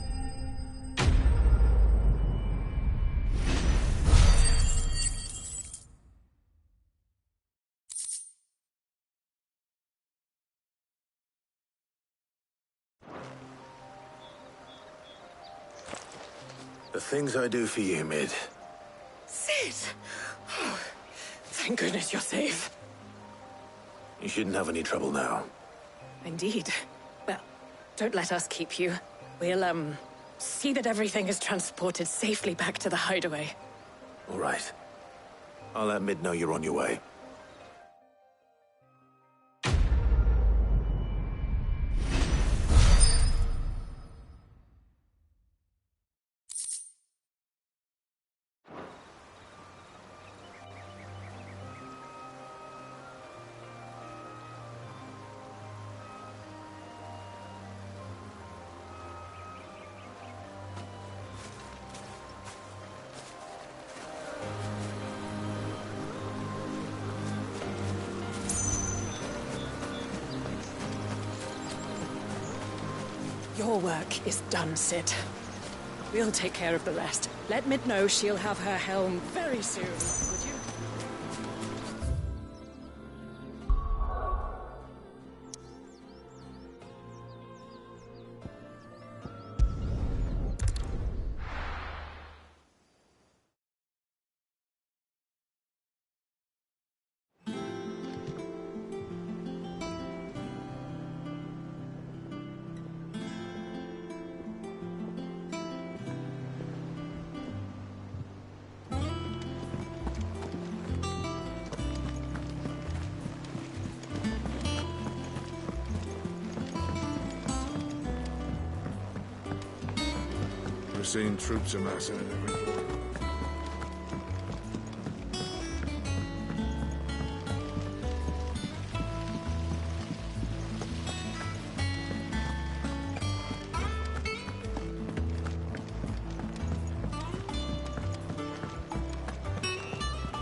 The things I do for you, Mid. Sid! Oh, thank goodness you're safe. You shouldn't have any trouble now. Indeed. Well, don't let us keep you. We'll, see that everything is transported safely back to the hideaway. All right. I'll let Mid know you're on your way. Your work is done, Sid. We'll take care of the rest. Let Mid know she'll have her helm very soon, would you? We're seeing troops amassing at every corner.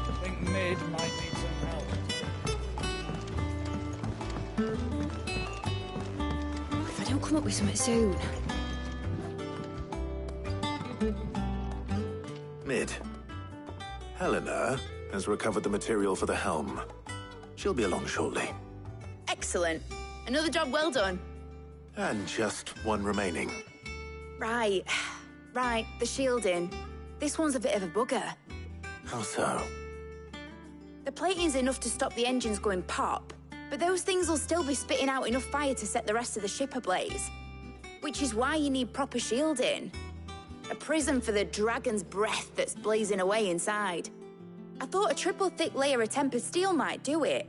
I think Mid might need some help. If I don't come up with something soon. Mid. Helena has recovered the material for the helm. She'll be along shortly. Excellent. Another job well done. And just one remaining. Right. Right, the shielding. This one's a bit of a bugger. How so? The plating's enough to stop the engines going pop, but those things will still be spitting out enough fire to set the rest of the ship ablaze. Which is why you need proper shielding. A prism for the dragon's breath that's blazing away inside. I thought a triple thick layer of tempered steel might do it.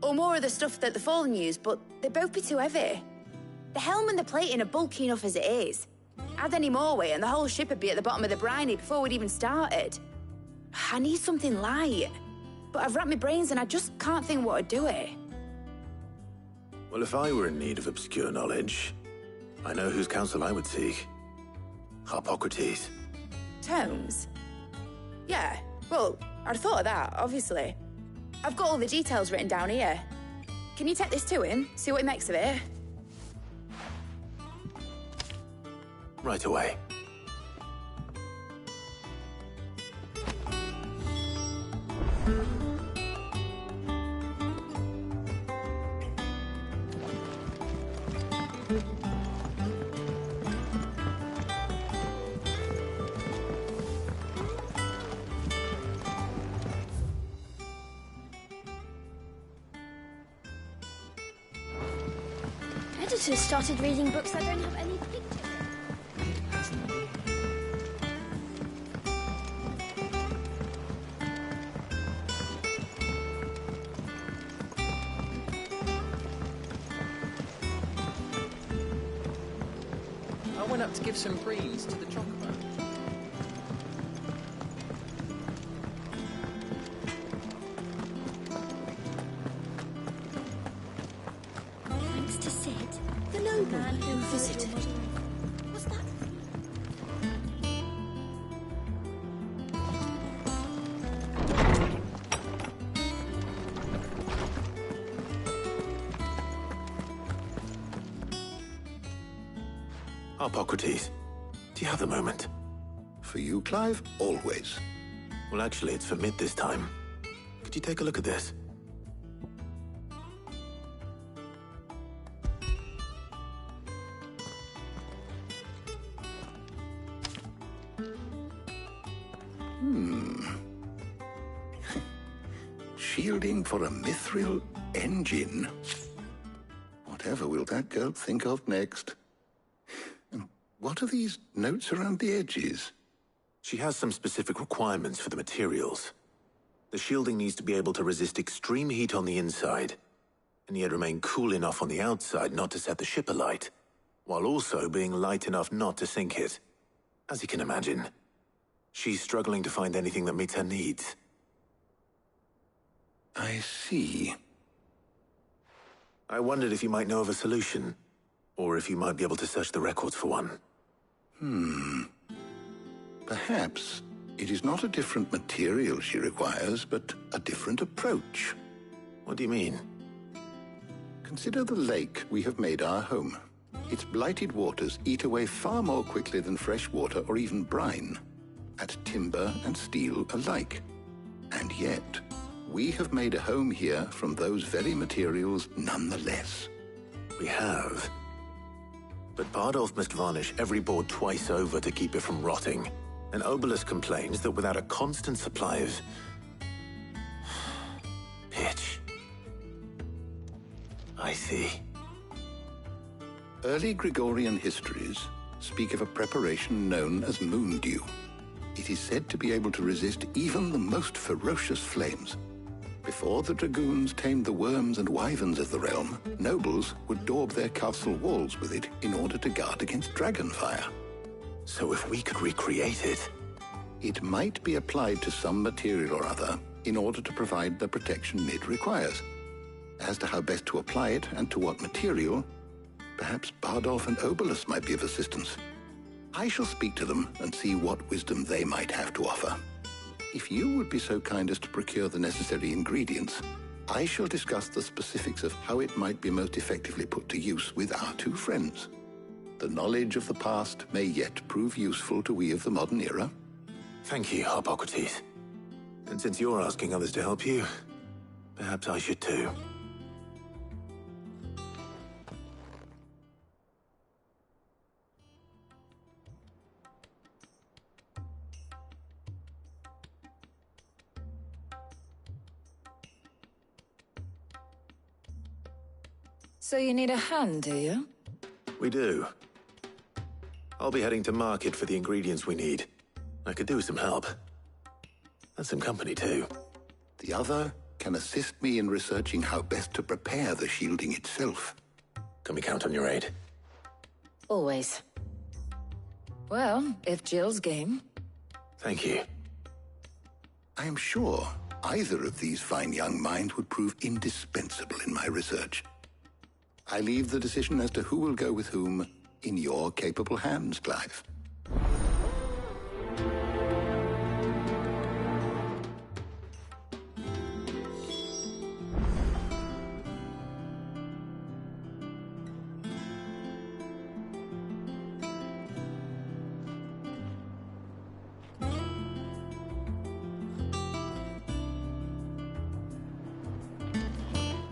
Or more of the stuff that the Fallen use, but they'd both be too heavy. The helm and the plating are bulky enough as it is. Add any more weight and the whole ship would be at the bottom of the briny before we'd even started. I need something light. But I've racked my brains and I just can't think what would do it. Well, if I were in need of obscure knowledge, I know whose counsel I would seek. Harpocrates. Tomes? Yeah, well, I'd thought of that, obviously. I've got all the details written down here. Can you take this to him, see what he makes of it? Right away. Editors started reading books that don't have any pictures. I went up to give some breeze to the chocobo. Thanks to Sid, the nobleman who visited. What's that? Hippocrates, do you have the moment? For you, Clive, always. Well, actually, it's for Mid this time. Could you take a look at this? Shielding for a mithril engine. Whatever will that girl think of next? And what are these notes around the edges? She has some specific requirements for the materials. The shielding needs to be able to resist extreme heat on the inside, and yet remain cool enough on the outside not to set the ship alight, while also being light enough not to sink it. As you can imagine, she's struggling to find anything that meets her needs. I see. I wondered if you might know of a solution, or if you might be able to search the records for one. Perhaps it is not a different material she requires, but a different approach. What do you mean? Consider the lake we have made our home. Its blighted waters eat away far more quickly than fresh water or even brine, at timber and steel alike. And yet, we have made a home here from those very materials nonetheless. We have. But Bardolph must varnish every board twice over to keep it from rotting. And Obelus complains that without a constant supply of pitch. I see. Early Gregorian histories speak of a preparation known as moon dew. It is said to be able to resist even the most ferocious flames. Before the dragoons tamed the worms and wyverns of the realm, nobles would daub their castle walls with it in order to guard against dragon fire. So if we could recreate it... It might be applied to some material or other in order to provide the protection Mid requires. As to how best to apply it and to what material, perhaps Bardolph and Obelus might be of assistance. I shall speak to them and see what wisdom they might have to offer. If you would be so kind as to procure the necessary ingredients, I shall discuss the specifics of how it might be most effectively put to use with our two friends. The knowledge of the past may yet prove useful to we of the modern era. Thank you, Hippocrates. And since you're asking others to help you, perhaps I should too. So you need a hand, do you? We do. I'll be heading to market for the ingredients we need. I could do with some help. And some company, too. The other can assist me in researching how best to prepare the shielding itself. Can we count on your aid? Always. Well, if Jill's game. Thank you. I am sure either of these fine young minds would prove indispensable in my research. I leave the decision as to who will go with whom in your capable hands, Clive.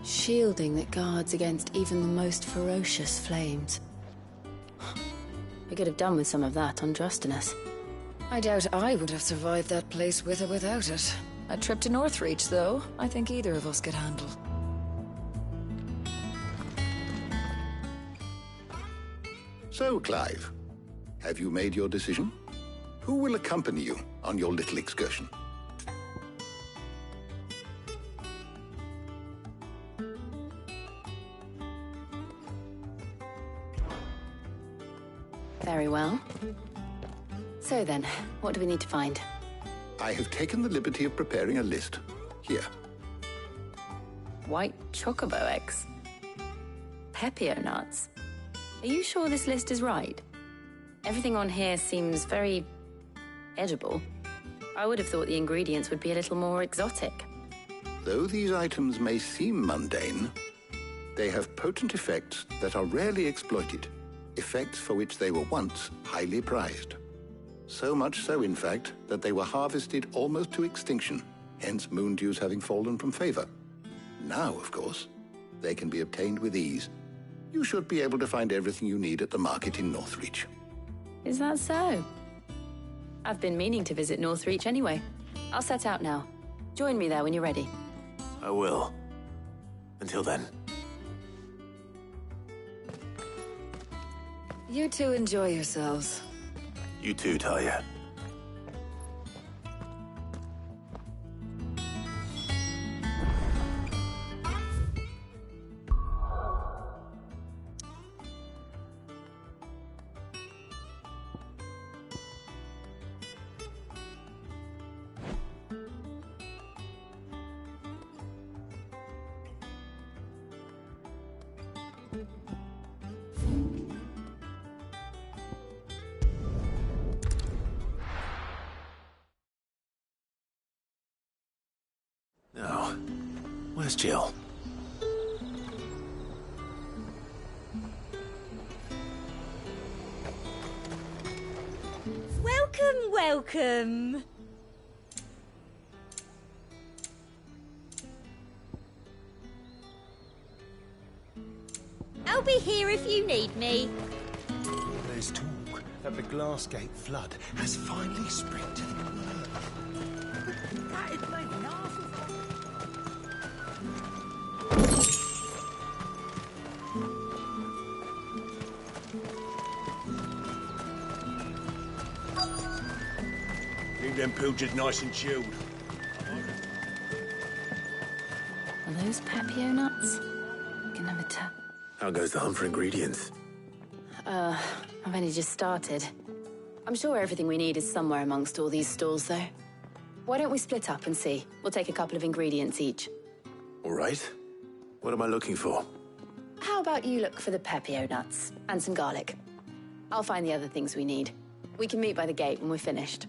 Shielding that guards against even the most ferocious flames. We could have done with some of that on Drustinus. I doubt I would have survived that place with or without it. A trip to Northreach, though, I think either of us could handle. So, Clive, have you made your decision? Who will accompany you on your little excursion? Very well. So then, what do we need to find? I have taken the liberty of preparing a list. Here. White chocobo eggs. Pepio nuts. Are you sure this list is right? Everything on here seems very edible. I would have thought the ingredients would be a little more exotic. Though these items may seem mundane, they have potent effects that are rarely exploited. effects for which they were once highly prized. So much so, in fact, that they were harvested almost to extinction, hence moon dews having fallen from favor. Now, of course, they can be obtained with ease. You should be able to find everything you need at the market in Northreach. Is that so? I've been meaning to visit Northreach anyway. I'll set out now. Join me there when you're ready. I will. Until then. You two enjoy yourselves. You too, Talia. Now, where's Jill? Welcome, welcome. I'll be here if you need me. There's talk that the Glassgate flood has finally spread to the world. That is my Keep them pilchards nice and chilled. Are those Papio nuts? Can never tell. How goes the hunt for ingredients? I've only just started. I'm sure everything we need is somewhere amongst all these stalls, though. Why don't we split up and see? We'll take a couple of ingredients each. All right. What am I looking for? How about you look for the Papio nuts and some garlic? I'll find the other things we need. We can meet by the gate when we're finished.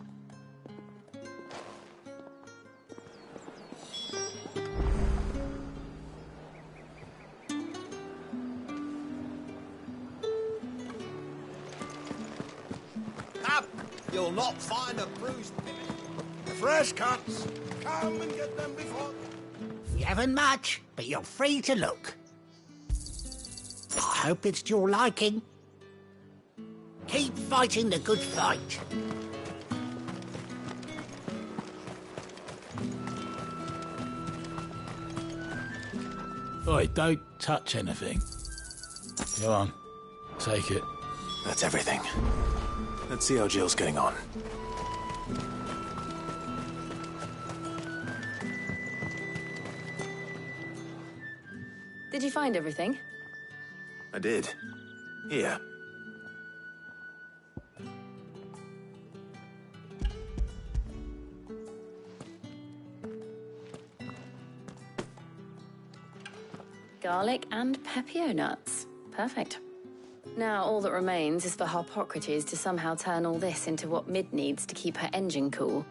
Up! You'll not find a bruised pivot. Fresh cuts. Come and get them before... You haven't much, but you're free to look. I hope it's to your liking. Keep fighting the good fight. Oi, don't touch anything. Go on, take it. That's everything. Let's see how Jill's getting on. Did you find everything? I did. Here. Garlic and Papio nuts. Perfect. Now all that remains is for Harpocrates to somehow turn all this into what Mid needs to keep her engine cool.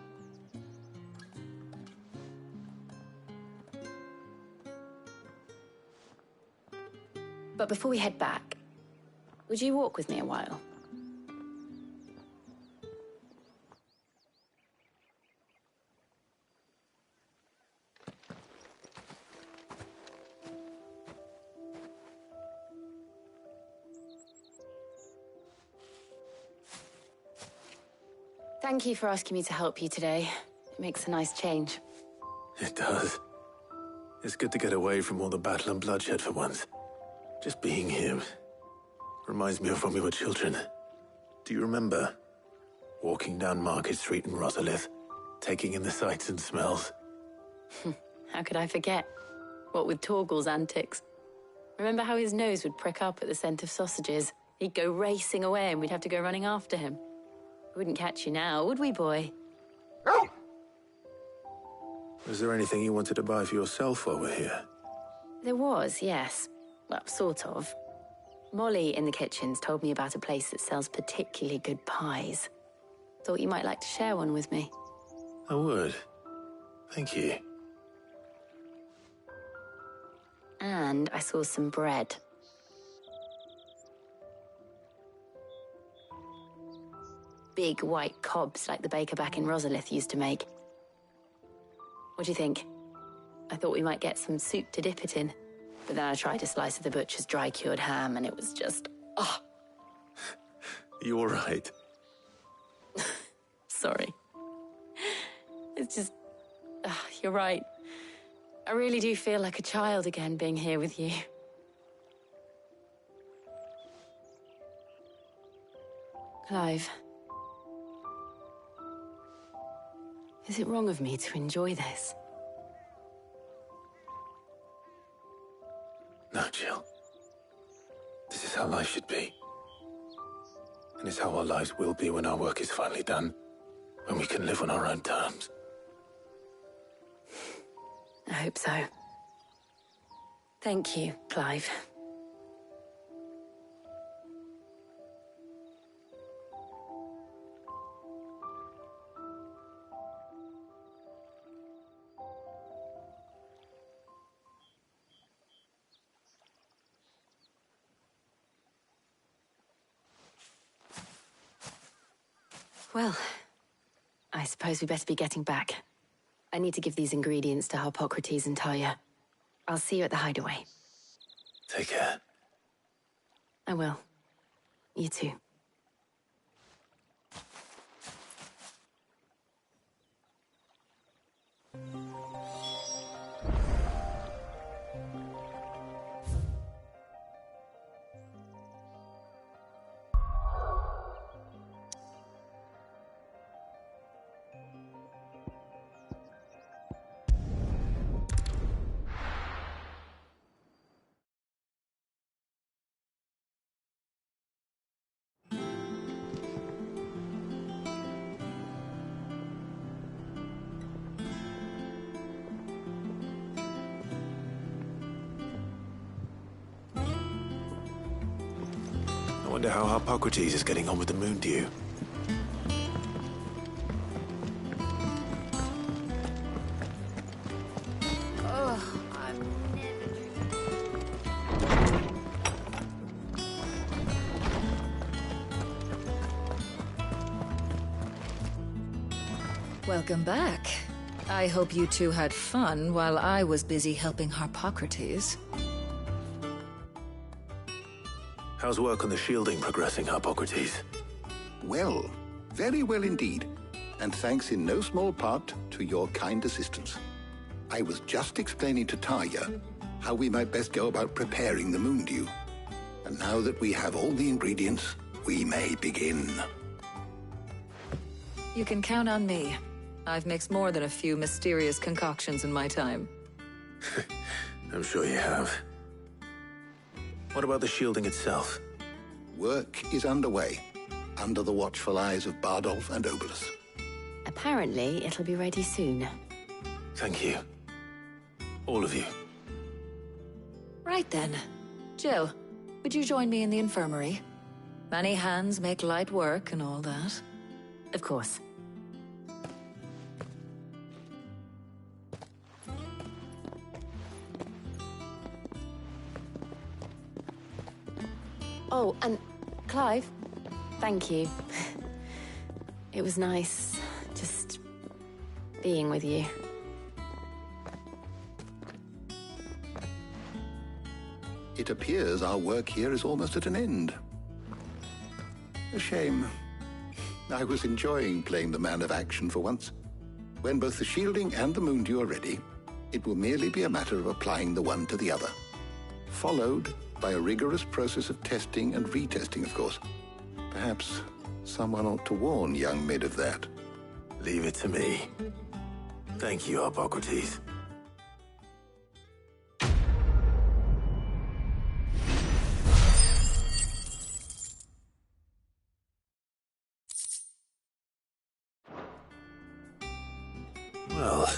But before we head back, would you walk with me a while? Thank you for asking me to help you today. It makes a nice change. It does. It's good to get away from all the battle and bloodshed for once. Just being here reminds me of when we were children. Do you remember? Walking down Market Street in Rosalith, taking in the sights and smells. How could I forget? What with Torgal's antics. Remember how his nose would prick up at the scent of sausages? He'd go racing away and we'd have to go running after him. We wouldn't catch you now, would we, boy? Was there anything you wanted to buy for yourself while we're here? There was, yes. Well, sort of. Molly in the kitchens told me about a place that sells particularly good pies. Thought you might like to share one with me. I would. Thank you. And I saw some bread. big white cobs like the baker back in Rosalith used to make. What do you think? I thought we might get some soup to dip it in, but then I tried a slice of the butcher's dry-cured ham and it was just, oh. You all right? Sorry. It's just, you're right. I really do feel like a child again being here with you. Clive. Is it wrong of me to enjoy this? No, Jill. This is how life should be. And it's how our lives will be when our work is finally done. When we can live on our own terms. I hope so. Thank you, Clive. Well, I suppose we better be getting back. I need to give these ingredients to Harpocrates and Talia. I'll see you at the hideaway. Take care. I will. You too. I wonder how Harpocrates is getting on with the moon dew. Welcome back. I hope you two had fun while I was busy helping Harpocrates. How's work on the shielding progressing, Harpocrates? Well, very well indeed. And thanks in no small part to your kind assistance. I was just explaining to Talia how we might best go about preparing the moon dew. And now that we have all the ingredients, we may begin. You can count on me. I've mixed more than a few mysterious concoctions in my time. I'm sure you have. What about the shielding itself? Work is underway, under the watchful eyes of Bardolph and Obolus. Apparently, it'll be ready soon. Thank you. All of you. Right then. Jill, would you join me in the infirmary? Many hands make light work and all that. Of course. Oh, and Clive, thank you. It was nice just being with you. It appears our work here is almost at an end. A shame. I was enjoying playing the man of action for once. When both the shielding and the moon dew are ready, it will merely be a matter of applying the one to the other. Followed by a rigorous process of testing and retesting, of course. Perhaps someone ought to warn young Mid of that. Leave it to me. Thank you, Harpocrates. Well,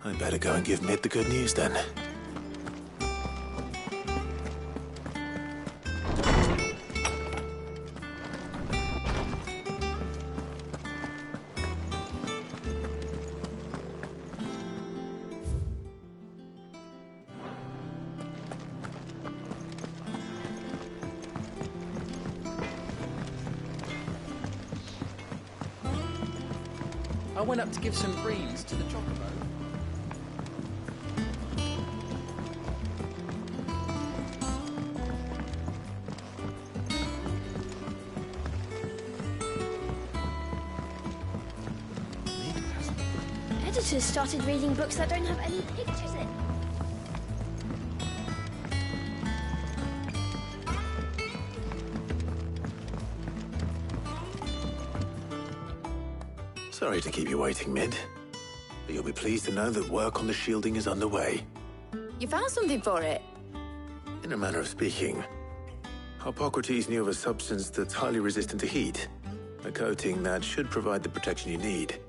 I better go and give Mid the good news then. I went up to give some breeze to the chocobo. Editors started reading books that don't have any pictures in. Sorry to keep you waiting, Mid. But you'll be pleased to know that work on the shielding is underway. You found something for it? In a manner of speaking, Hippocrates knew of a substance that's highly resistant to heat. A coating that should provide the protection you need.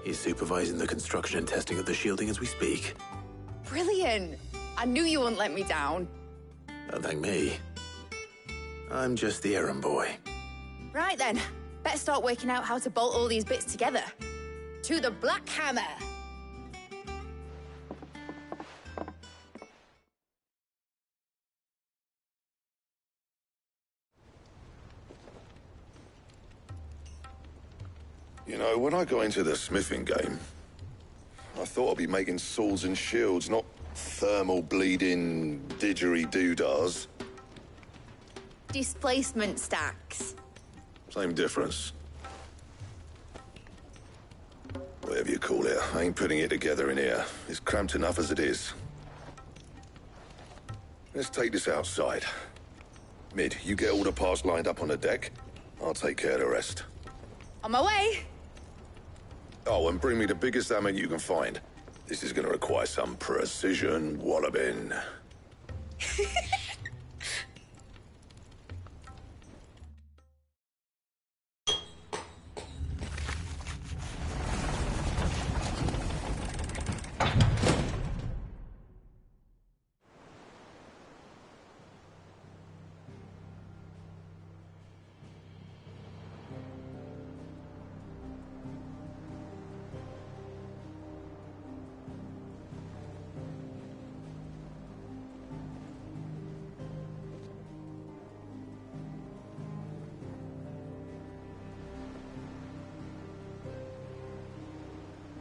He's supervising the construction and testing of the shielding as we speak. Brilliant! I knew you wouldn't let me down. Don't thank me. I'm just the errand boy. Right then, better start working out how to bolt all these bits together. To the Black Hammer! You know, when I got into the smithing game, I thought I'd be making swords and shields, not thermal bleeding didgeridoo-dahs. Displacement stacks. Same difference. Whatever you call it, I ain't putting it together in here. It's cramped enough as it is. Let's take this outside. Mid, you get all the parts lined up on the deck. I'll take care of the rest. On my way! Oh, and bring me the biggest hammer you can find. This is gonna require some precision walloping.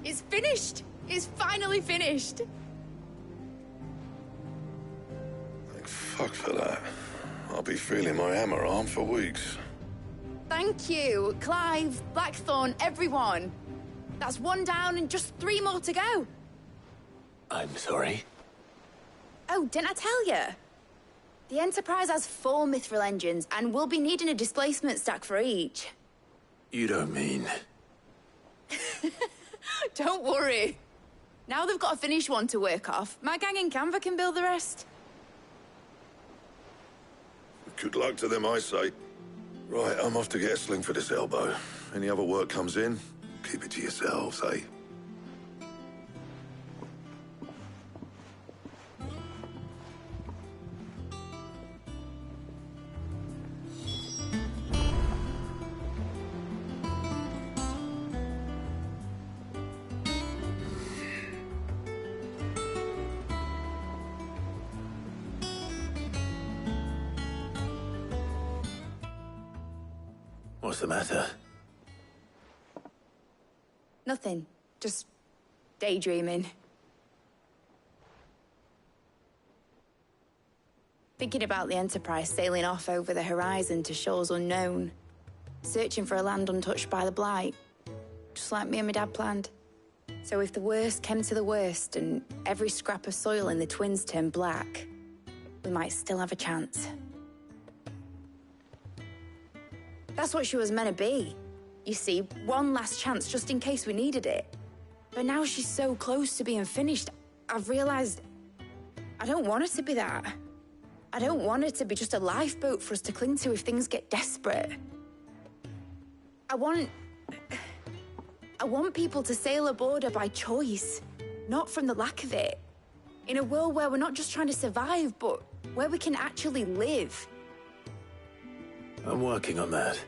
It's finished! It's finally finished! Thank fuck for that. I'll be feeling my hammer arm for weeks. Thank you, Clive, Blackthorn, everyone. That's one down and just 3 more to go. I'm sorry. Oh, didn't I tell you? The Enterprise has 4 mithril engines, and we'll be needing a displacement stack for each. You don't mean... Don't worry. Now they've got a finished one to work off, my gang in Canva can build the rest. Good luck to them, I say. Right, I'm off to get a sling for this elbow. Any other work comes in, keep it to yourselves, eh? What's the matter? Nothing. Just daydreaming. Thinking about the Enterprise sailing off over the horizon to shores unknown. Searching for a land untouched by the Blight. Just like me and my dad planned. So if the worst came to the worst and every scrap of soil in the Twins turned black, we might still have a chance. That's what she was meant to be. You see, one last chance just in case we needed it. But now she's so close to being finished, I've realized I don't want it to be that. I don't want it to be just a lifeboat for us to cling to if things get desperate. I want people to sail aboard her by choice, not from the lack of it. In a world where we're not just trying to survive, but where we can actually live. I'm working on that.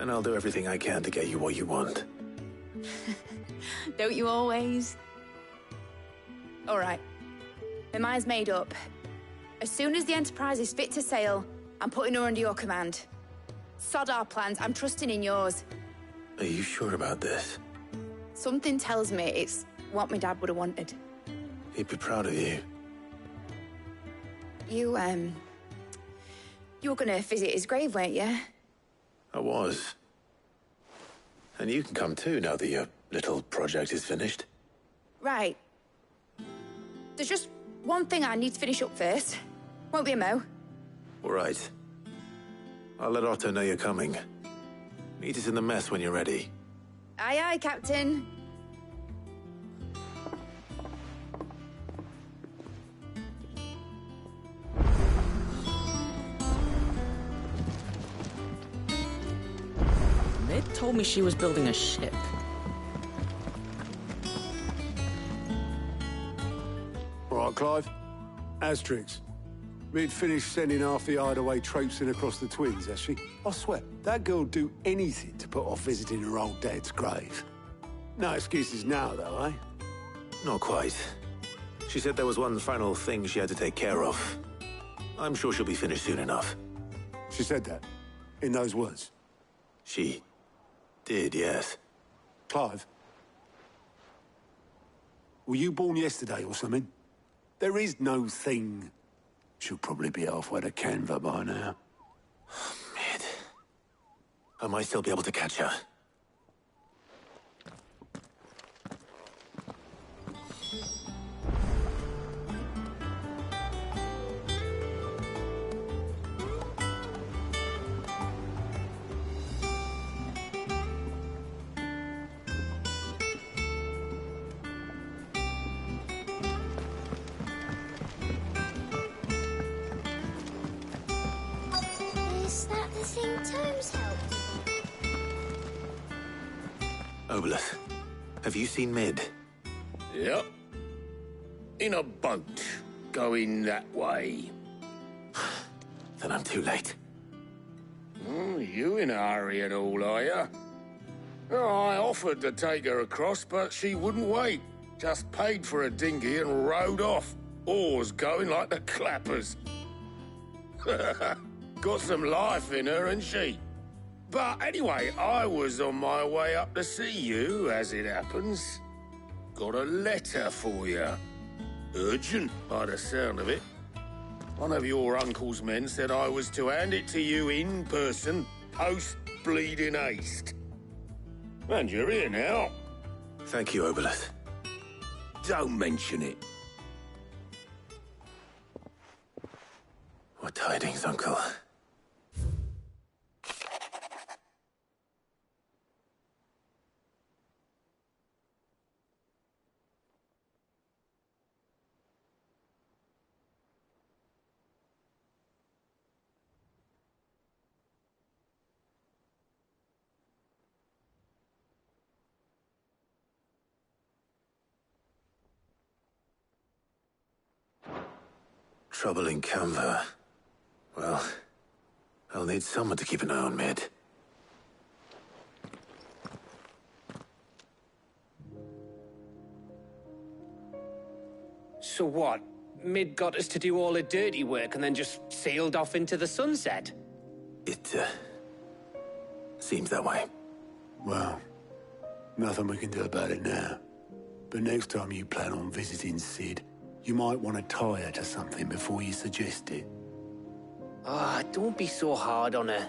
And I'll do everything I can to get you what you want. Don't you always? All right. My mind's made up. As soon as the Enterprise is fit to sail, I'm putting her under your command. Sod our plans, I'm trusting in yours. Are you sure about this? Something tells me it's what my dad would have wanted. He'd be proud of you. You were gonna visit his grave, weren't you? I was. And you can come too, now that your little project is finished. Right. There's just one thing I need to finish up first. Won't be a mo. All right. I'll let Otto know you're coming. Meet us in the mess when you're ready. Aye, aye, Captain. Mid told me she was building a ship. All right, Clive. Asterix. Mid finished sending half the hideaway traipsing across the twins, has she? I swear, that girl'd do anything to put off visiting her old dad's grave. No excuses now, though, eh? Not quite. She said there was one final thing she had to take care of. I'm sure she'll be finished soon enough. She said that? In those words? She did, yes. Clive? Were you born yesterday or something? There is no thing. She'll probably be halfway to Canva by now. Mid. I might still be able to catch her. Is that the thing Tomes helped? Obeleth, have you seen Mid? Yep. In a boat, going that way. Then I'm too late. You in a hurry and all, are you? Oh, I offered to take her across, but she wouldn't wait. Just paid for a dinghy and rowed off. Oars going like the clappers. Got some life in her, ain't she? But anyway, I was on my way up to see you, as it happens. Got a letter for you. Urgent, by the sound of it. One of your uncle's men said I was to hand it to you in person, post-bleeding haste. And you're here now. Thank you, Obeleth. Don't mention it. What tidings, Uncle? Trouble in Canva. Well, I'll need someone to keep an eye on Mid. So what? Mid got us to do all the dirty work and then just sailed off into the sunset? It, seems that way. Well, nothing we can do about it now. But next time you plan on visiting Sid, you might want to tie her to something before you suggest it. Ah, don't be so hard on her.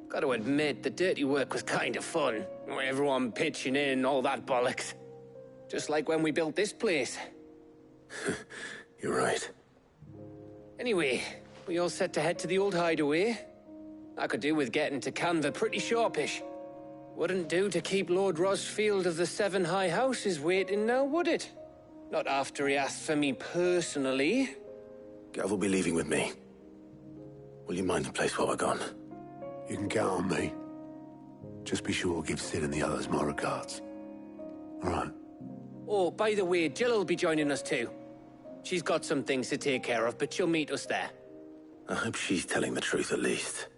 Got to admit, the dirty work was kind of fun. Everyone pitching in, all that bollocks. Just like when we built this place. You're right. Anyway, we all set to head to the old hideaway. I could do with getting to Canva pretty sharpish. Wouldn't do to keep Lord Rosfield of the Seven High Houses waiting now, would it? Not after he asked for me personally. Gav will be leaving with me. Will you mind the place while we're gone? You can count on me. Just be sure to give Sid and the others my regards. All right. Oh, by the way, Jill will be joining us too. She's got some things to take care of, but she'll meet us there. I hope she's telling the truth at least.